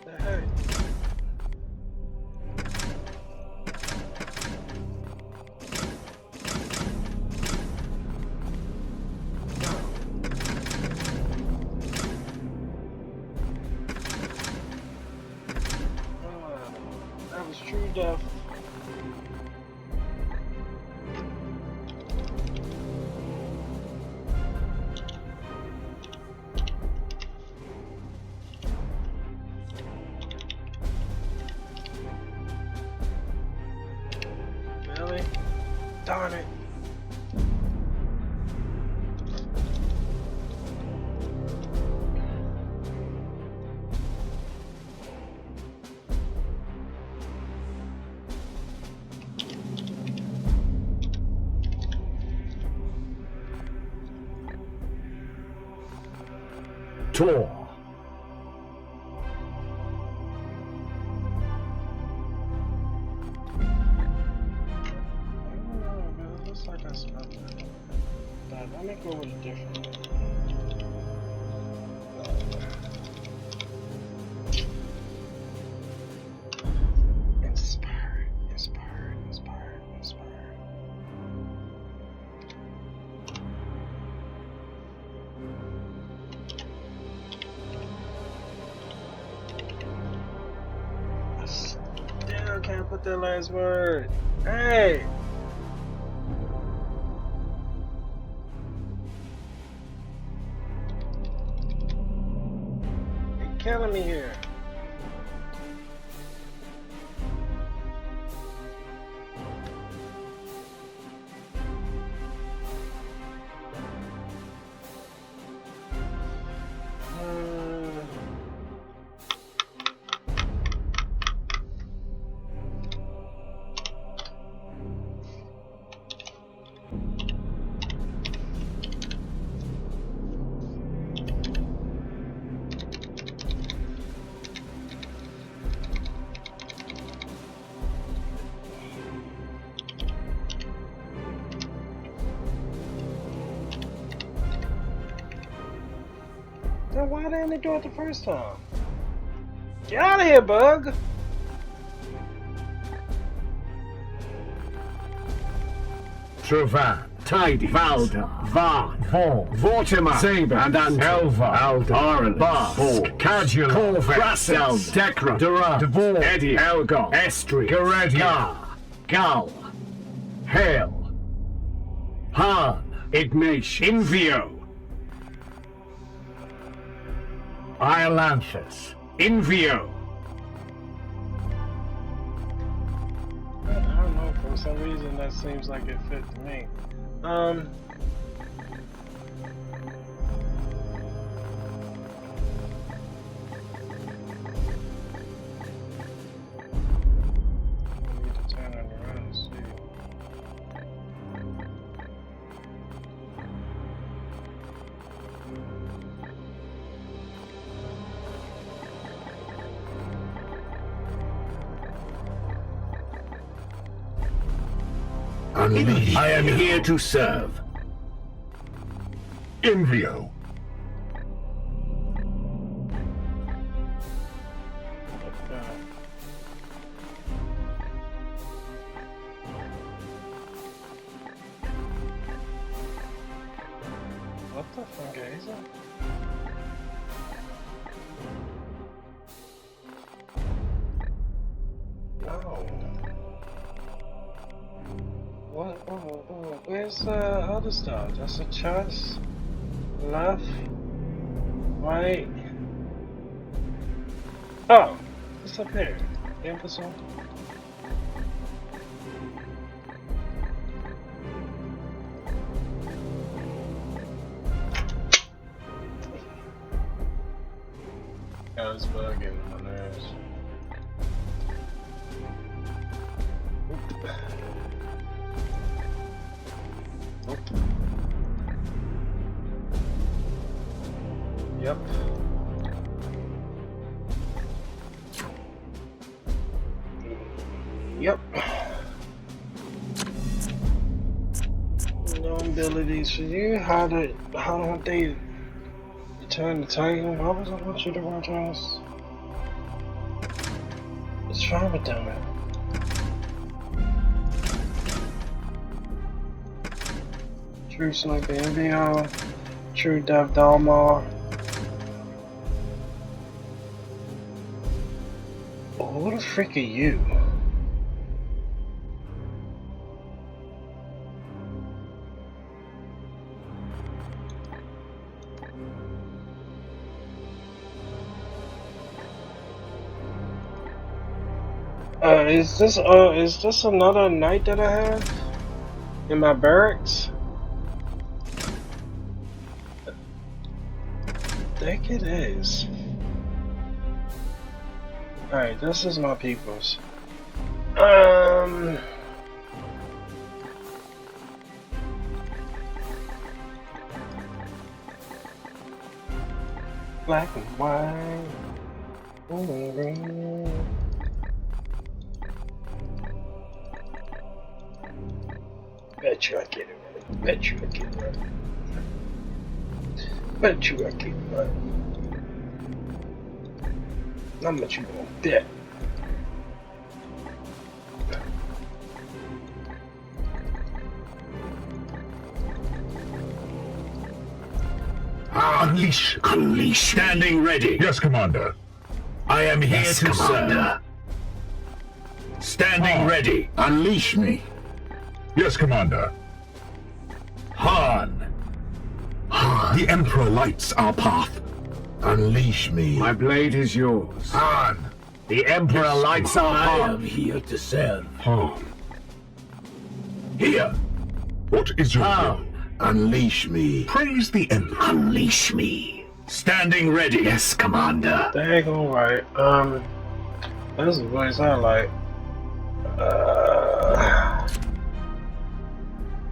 The heck? That was true death. Really? Darn it. Tor. It looks like I smelled it. Let me go with a different one. Inspired. can't put that last word. Hey! You're killing me here. Then why didn't they do it the first time? Get out of here, bug! Travan, Tidy, Valda, Varn, Vor, Vortimer, Saber, and Elva, Aldarin, Bar, Borg, Cadula, Corvet, Brassel, Dekra, Duran, Devor, Eddie, Elgon, Estri, Garedi, Gal, Hale, Han, Ignatius, Invio, Iolanthus, Invio. I don't know, for some reason that seems like it fit to me. I need to turn it around and see. Unleash. I am here to serve. Invio. What the fuck is it? No. What? Oh, where's the other stuff? That's a chest. Left. Right. Oh, it's up here. Imbecile. I was bugging my nerves. Yep. Yep. No abilities for you. How don't they return the Titan? Why was I want you to return us? What's wrong with them? True Sniper Invio, True Dev Dalmar. Who the freak are you? Is this another night that I have in my barracks? I think it is. Alright, this is my peoples. Black and white. Bet you I get it right. Bet you I get it right. Bet you I get it right. How much you gonna bet? Unleash. Standing ready. Yes, Commander. I am here to serve. Standing ready. Unleash me. Yes, Commander. Han. The Emperor lights our path. Unleash me. My blade is yours. Han. The Emperor lights our path. here to serve. Han. Here. What is your will? Han. Unleash me. Praise the Emperor. Unleash me. Standing ready. Yes, Commander. Dang, alright. This is what it sounds like.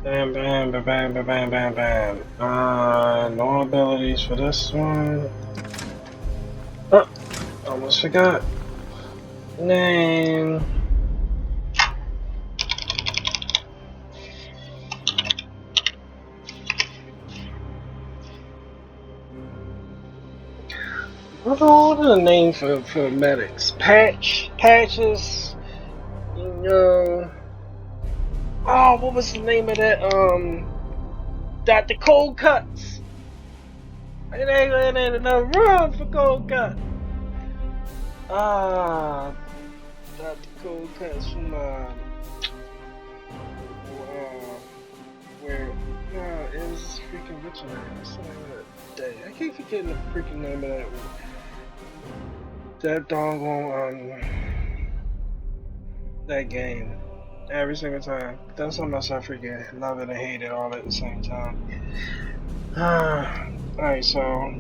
Bam, bam, bam, bam, bam, bam, bam, bam. No abilities for this one. Oh, almost forgot. Name. What are the name for medics? Patches, you know. Oh, what was the name of that? Dr. Cold Cuts. It ain't enough room for Cold Cut. Dr. Cold Cuts from where? It was freaking what's her name? What's the name of that day? I keep forgetting the freaking name of that one. That doggone that game. Every single time. That's how much I forget. Love it and hate it all at the same time. Alright, so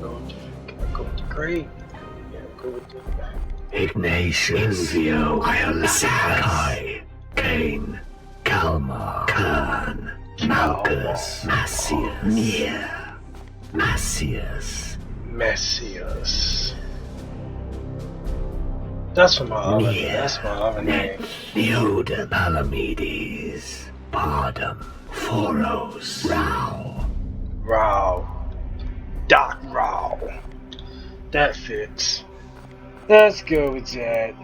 go with the great. Yeah, go with the Ignatius, Envio, Sakai, Kane, Kalmar, Khan, Malchus, Macius, Nia, Macius, Messias. That's for my other name. That's my other name. Neoda, Palamedes, Pardum, Foros, Rao. Doc Rao. That fits. Let's go with that.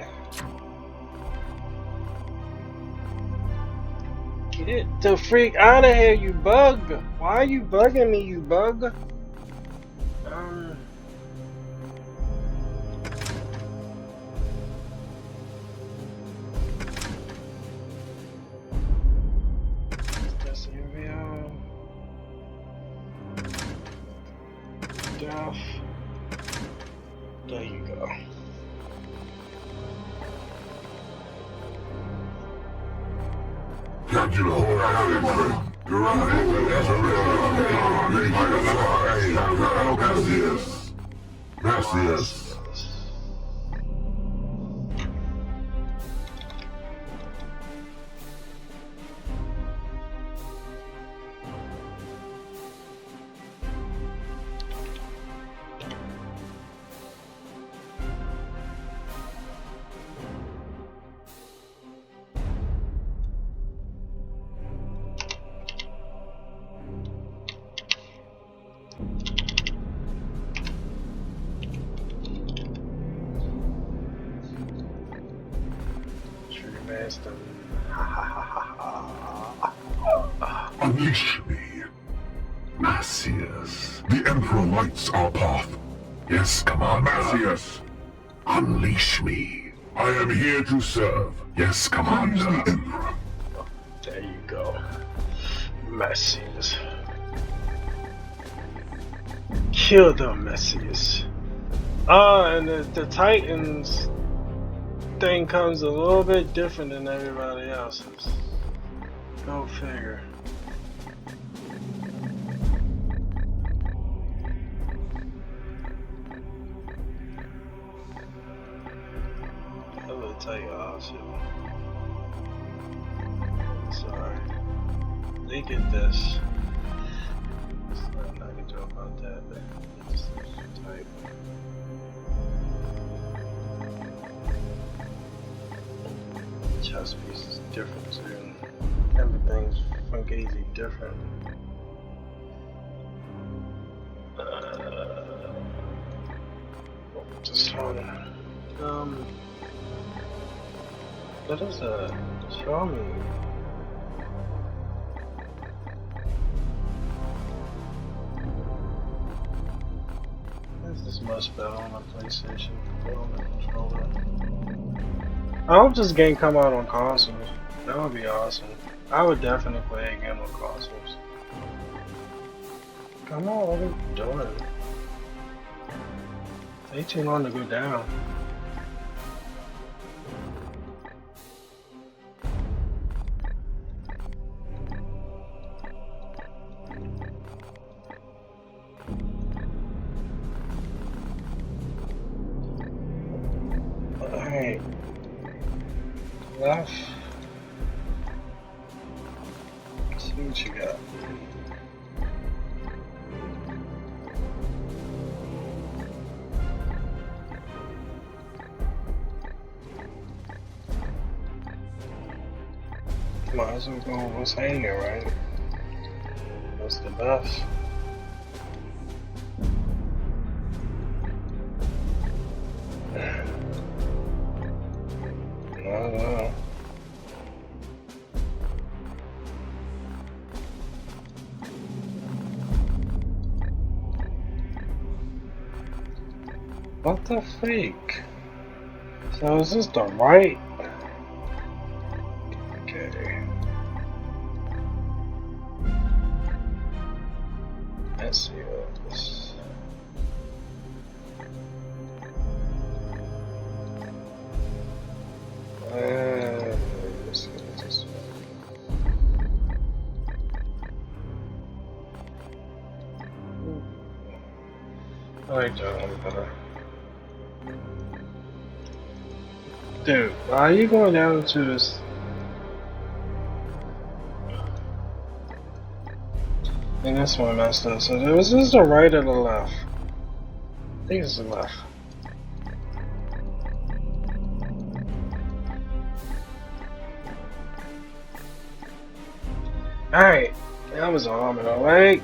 Get the freak out of here, you bug! Why are you bugging me, you bug? That's Envio. Duff. There you go. Capture the whole island. Macias. Unleash me. Macias. The Emperor lights our path. Yes, Commander. Macias. Unleash me. I am here to serve. Yes, Commander. The Emperor. There you go. Messias. Kill them, Messias. And the Titans thing comes a little bit different than everybody else's. Go figure. I will tell you also. Sorry. They get this. There's nothing I can do about that, but it's just type. Chess piece is different too. Everything's funky different. This one. That is a Xiaomi. much better on the PlayStation than on the controller. I hope this game come out on consoles. That would be awesome. I would definitely play a game on consoles. Come on, what are we doing? Take too long to go down. Alright. Left. Let's see what you got. Might as well go with what's hanging, right? That's the best. No. What the freak? So is this the right? Okay. Let's see what this. Let's get this one. I like that one better. Dude, why are you going down to this? And this one messed up. So was this the right or the left? I think it's the left. Alright, that was arm and a leg.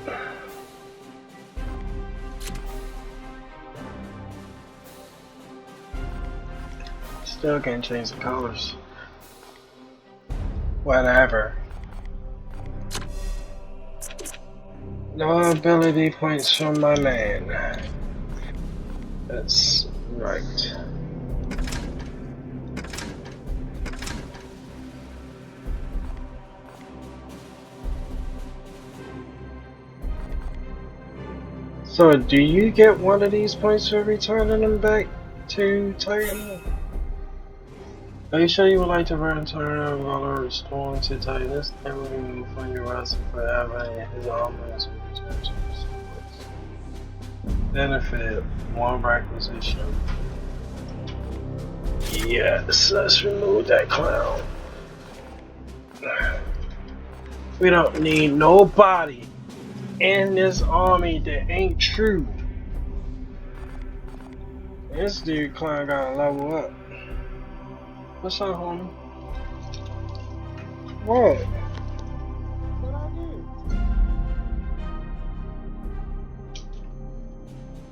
Still can't change the colors. Whatever. No ability points from my man. That's right. So, do you get one of these points for returning them back to Titan? Are you sure you would like to return while restoring to Titan? This time will remove from your roster forever and his armors will return to his place. Benefit, 1 requisition. Yes, let's remove that clown. We don't need nobody in this army that ain't true. This dude clown gotta level up. What's up, homie? What? What I do?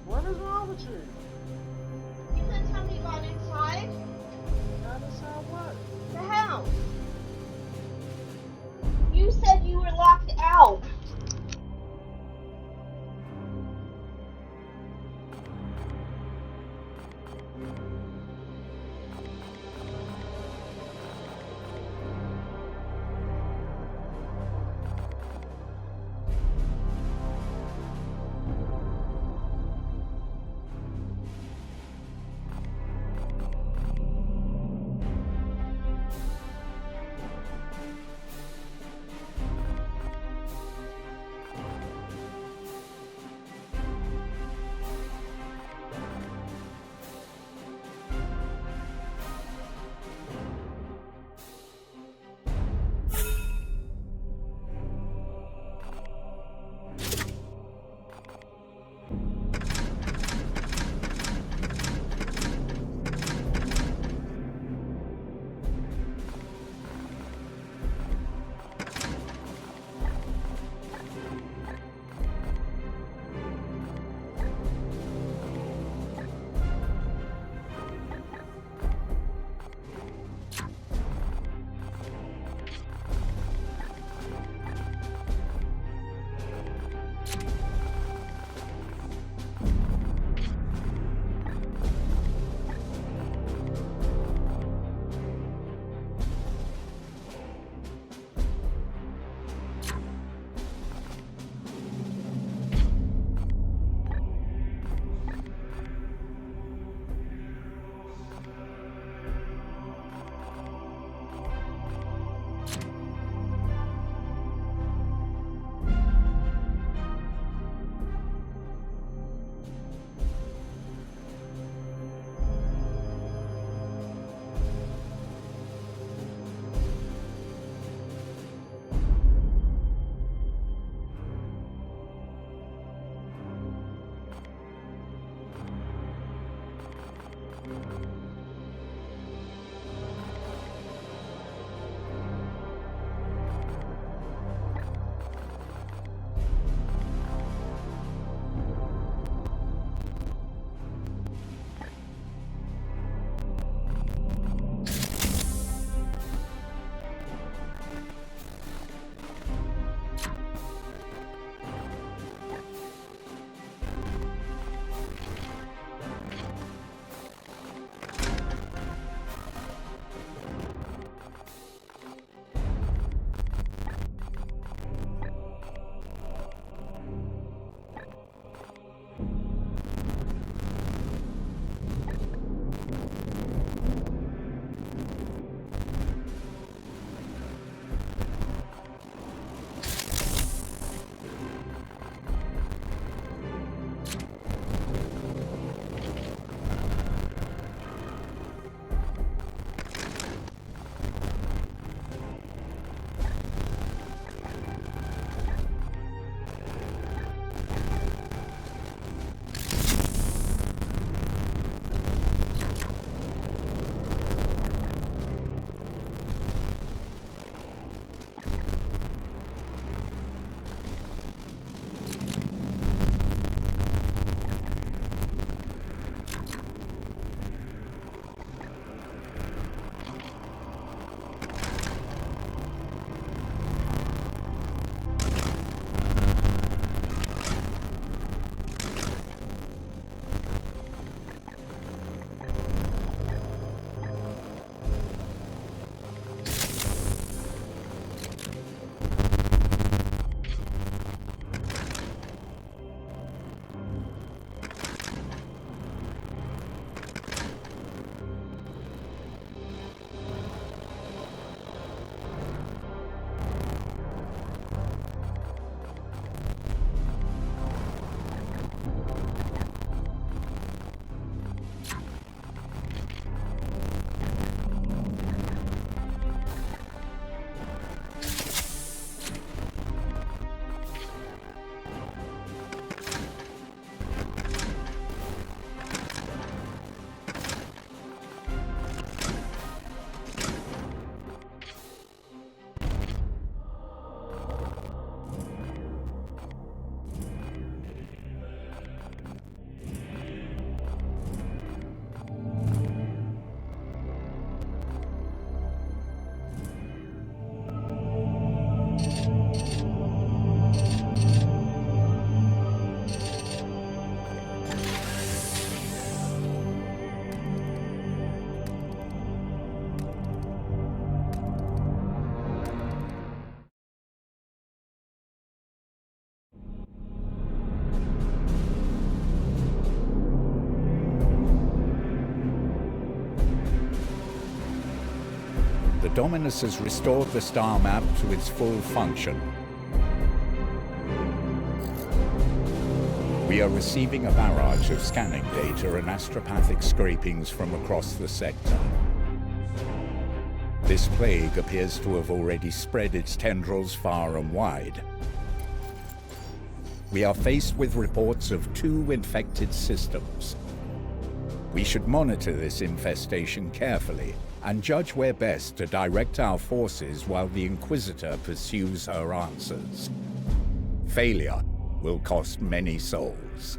What is wrong with you? You didn't tell me you got inside. Got inside what? The house. You said you were locked out. Dominus has restored the star map to its full function. We are receiving a barrage of scanning data and astropathic scrapings from across the sector. This plague appears to have already spread its tendrils far and wide. We are faced with reports of 2 infected systems. We should monitor this infestation carefully and judge where best to direct our forces while the Inquisitor pursues her answers. Failure will cost many souls.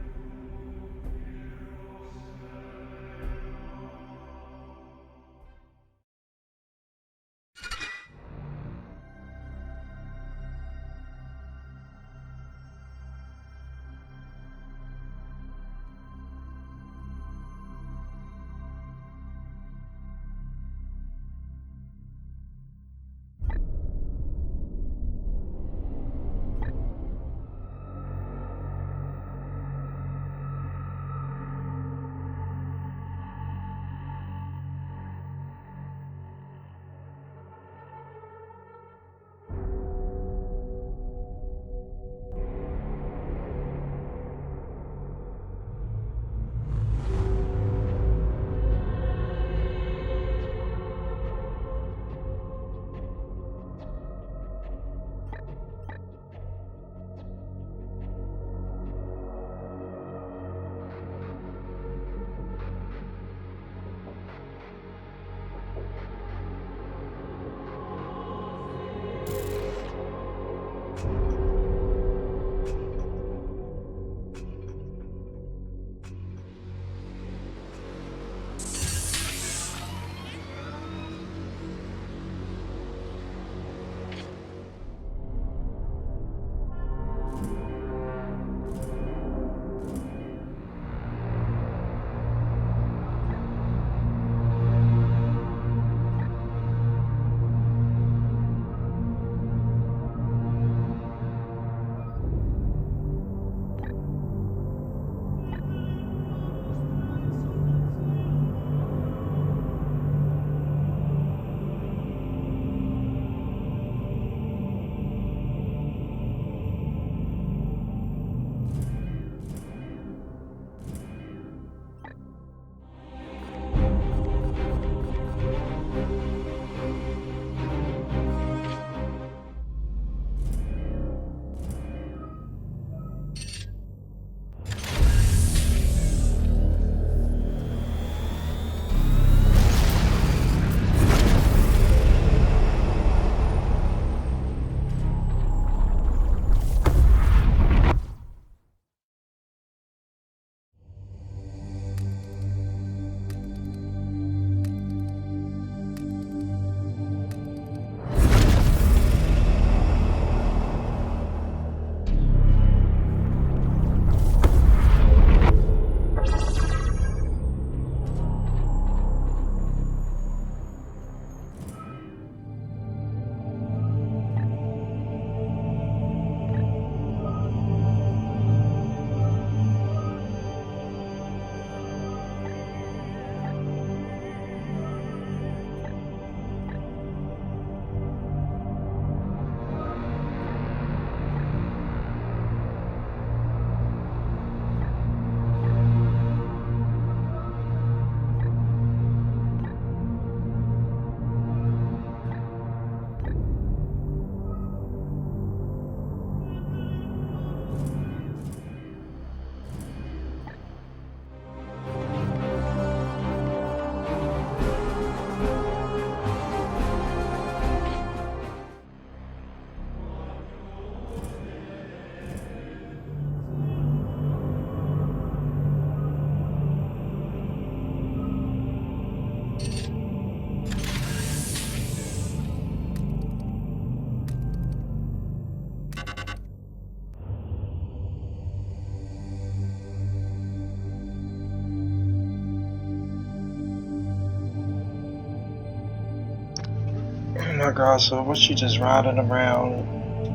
Oh my god, so was she just riding around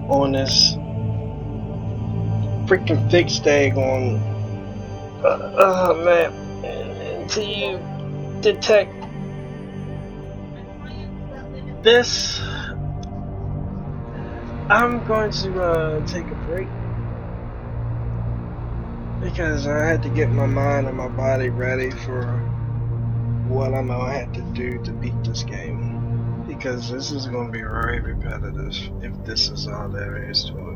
on this freaking fixed egg on map until you detect this, I'm going to take a break because I had to get my mind and my body ready for what I'm gonna have to do to beat this game, because this is gonna be very repetitive if this is all there is to it.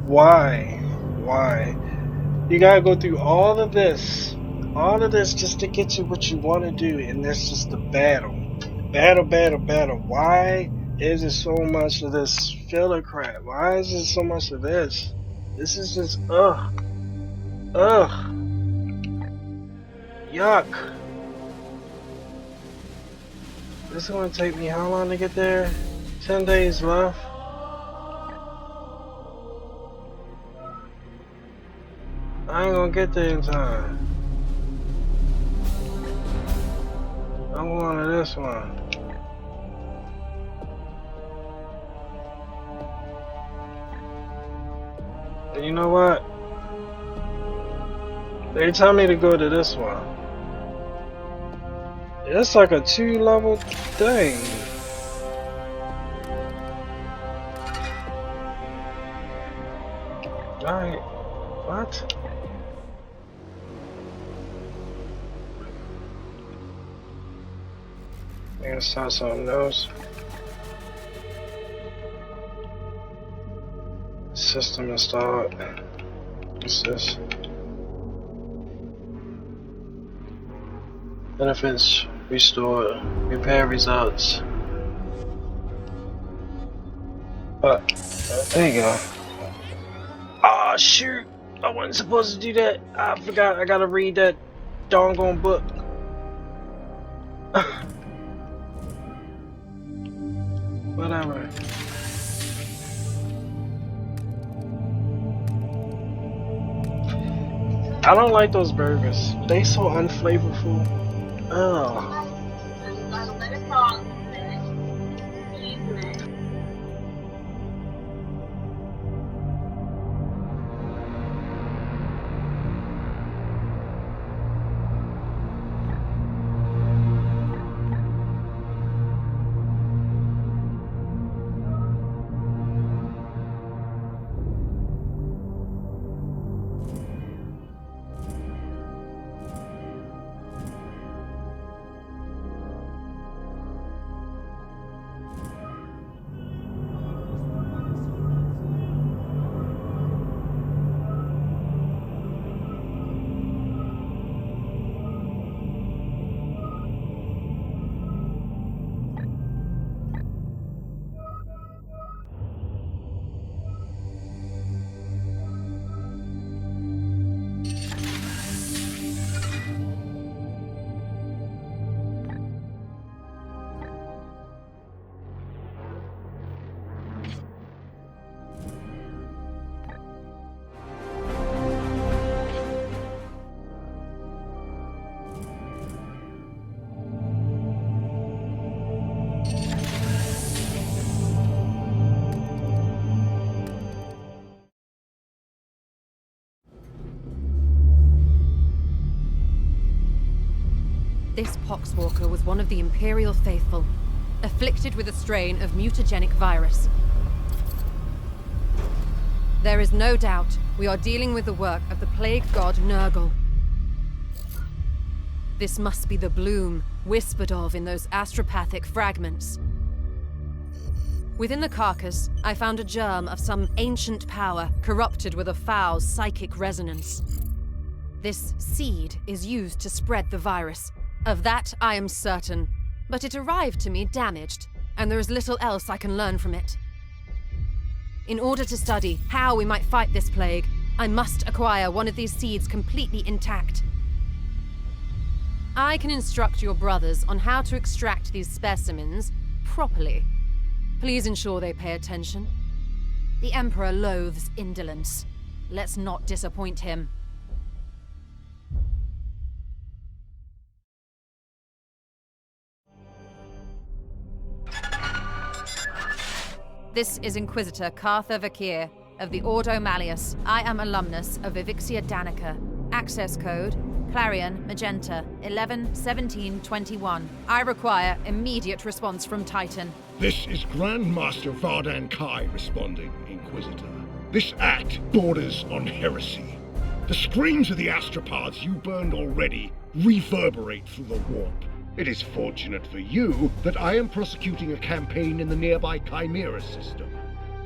Why you gotta go through all of this just to get to what you want to do, and that's just the battle. Why is it so much of this filler crap? Why is it so much of this? This is just yuck. This is gonna take me how long to get there? 10 days left. I ain't gonna get there in time. I'm going to this one. And you know what? They tell me to go to this one. It's like a 2-level thing. Alright. What? I'm gonna start something else. System installed. What's this? Benefits restored. Repair results. There you go. Ah, shoot! I wasn't supposed to do that. I forgot. I gotta read that doggone book. Whatever. I don't like those burgers. They so unflavorful. Oh. This Poxwalker was one of the Imperial Faithful, afflicted with a strain of mutagenic virus. There is no doubt we are dealing with the work of the plague god Nurgle. This must be the bloom whispered of in those astropathic fragments. Within the carcass, I found a germ of some ancient power corrupted with a foul psychic resonance. This seed is used to spread the virus. Of that, I am certain, but it arrived to me damaged, and there is little else I can learn from it. In order to study how we might fight this plague, I must acquire one of these seeds completely intact. I can instruct your brothers on how to extract these specimens properly. Please ensure they pay attention. The Emperor loathes indolence. Let's not disappoint him. This is Inquisitor Cartha Vakir of the Ordo Malleus. I am alumnus of Evixia Danica. Access code Clarion, Magenta, 11-17-21. I require immediate response from Titan. This is Grandmaster Vardan Kai responding, Inquisitor. This act borders on heresy. The screams of the astropaths you burned already reverberate through the warp. It is fortunate for you that I am prosecuting a campaign in the nearby Chimera system.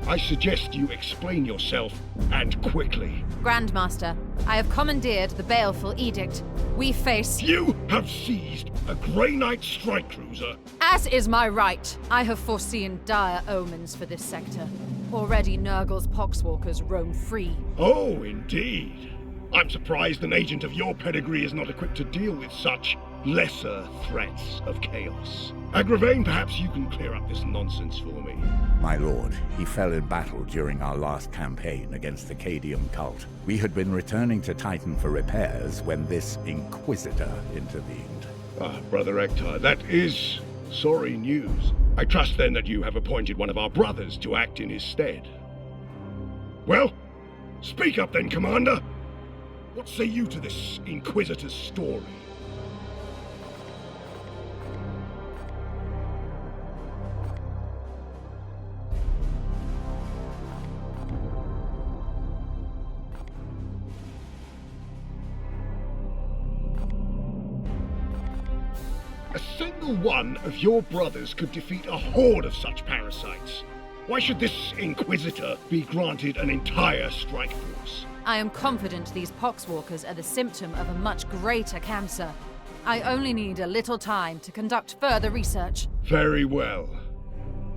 I suggest you explain yourself, and quickly. Grandmaster, I have commandeered the Baleful Edict. We face... You have seized a Grey Knight strike cruiser. As is my right, I have foreseen dire omens for this sector. Already Nurgle's poxwalkers roam free. Oh, indeed. I'm surprised an agent of your pedigree is not equipped to deal with such lesser threats of chaos. Agravain, perhaps you can clear up this nonsense for me. My lord, he fell in battle during our last campaign against the Cadium cult. We had been returning to Titan for repairs when this Inquisitor intervened. Ah, Brother Ektar, that is sorry news. I trust then that you have appointed one of our brothers to act in his stead. Well, speak up then, Commander. What say you to this Inquisitor's story? A single one of your brothers could defeat a horde of such parasites. Why should this Inquisitor be granted an entire strike force? I am confident these poxwalkers are the symptom of a much greater cancer. I only need a little time to conduct further research. Very well.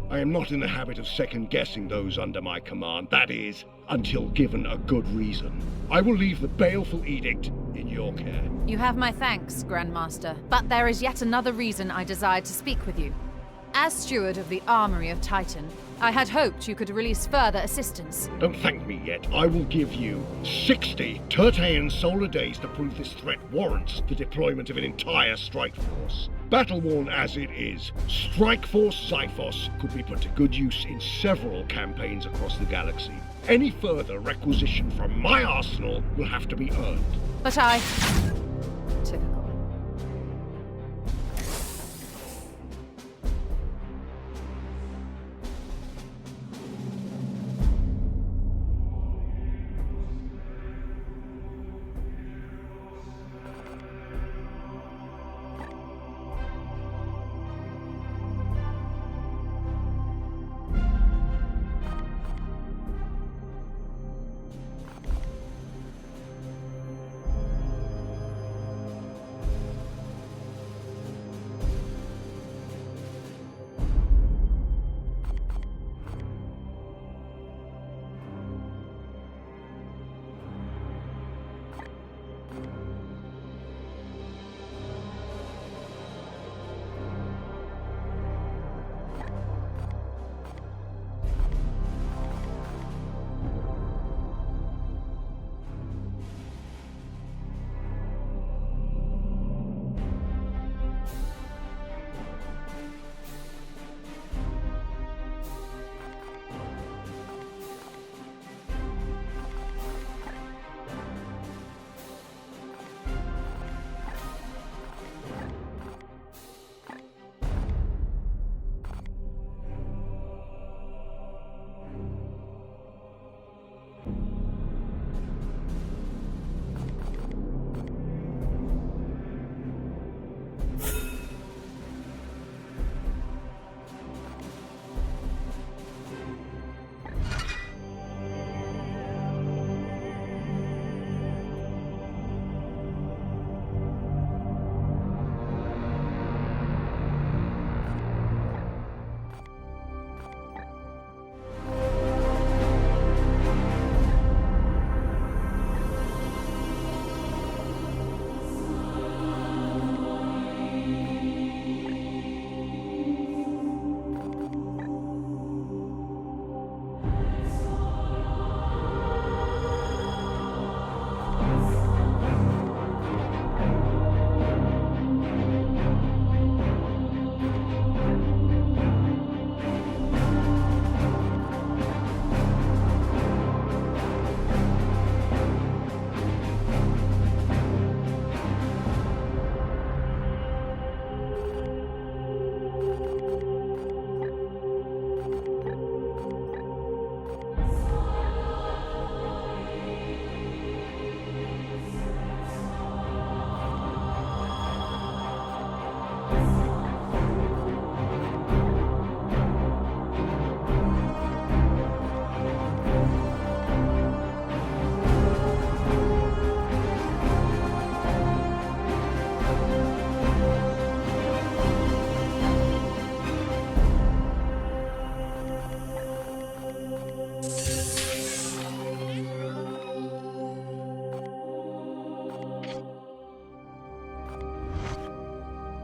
I am not in the habit of second-guessing those under my command, that is, until given a good reason. I will leave the Baleful Edict in your care. You have my thanks, Grandmaster, but there is yet another reason I desired to speak with you. As steward of the Armory of Titan, I had hoped you could release further assistance. Don't thank me yet. I will give you 60 Tertean solar days to prove this threat warrants the deployment of an entire strike force. Battle-worn as it is, Strike Force Xiphos could be put to good use in several campaigns across the galaxy. Any further requisition from my arsenal will have to be earned. But I... Typical.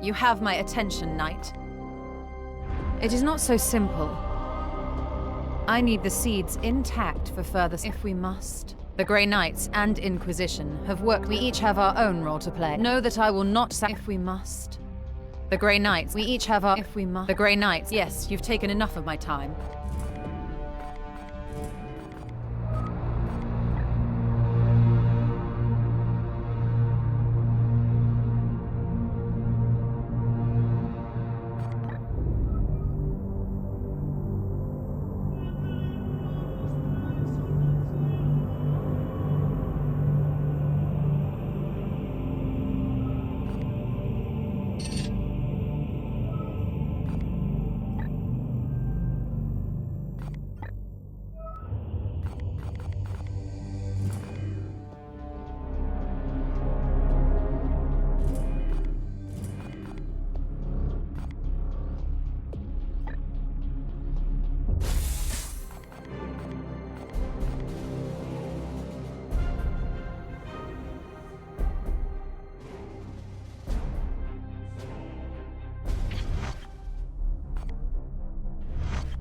You have my attention, Knight. It is not so simple. I need the seeds intact for further if we must. The Grey Knights and Inquisition have worked. We each have our own role to play. Know that I will not if we must. The Grey Knights, we each have our if we must. The Grey Knights, yes, you've taken enough of my time.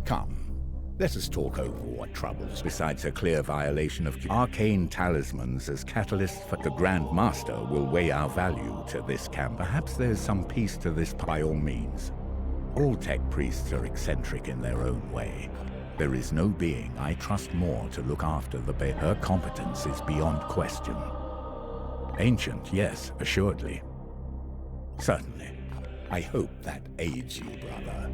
Come, let us talk over what troubles. Besides a clear violation of arcane talismans as catalysts for the Grand Master will weigh our value to this camp. Perhaps there's some peace to this by all means. All tech priests are eccentric in their own way. There is no being I trust more to look after the bear. Her competence is beyond question. Ancient, yes, assuredly. Certainly. I hope that aids you, brother.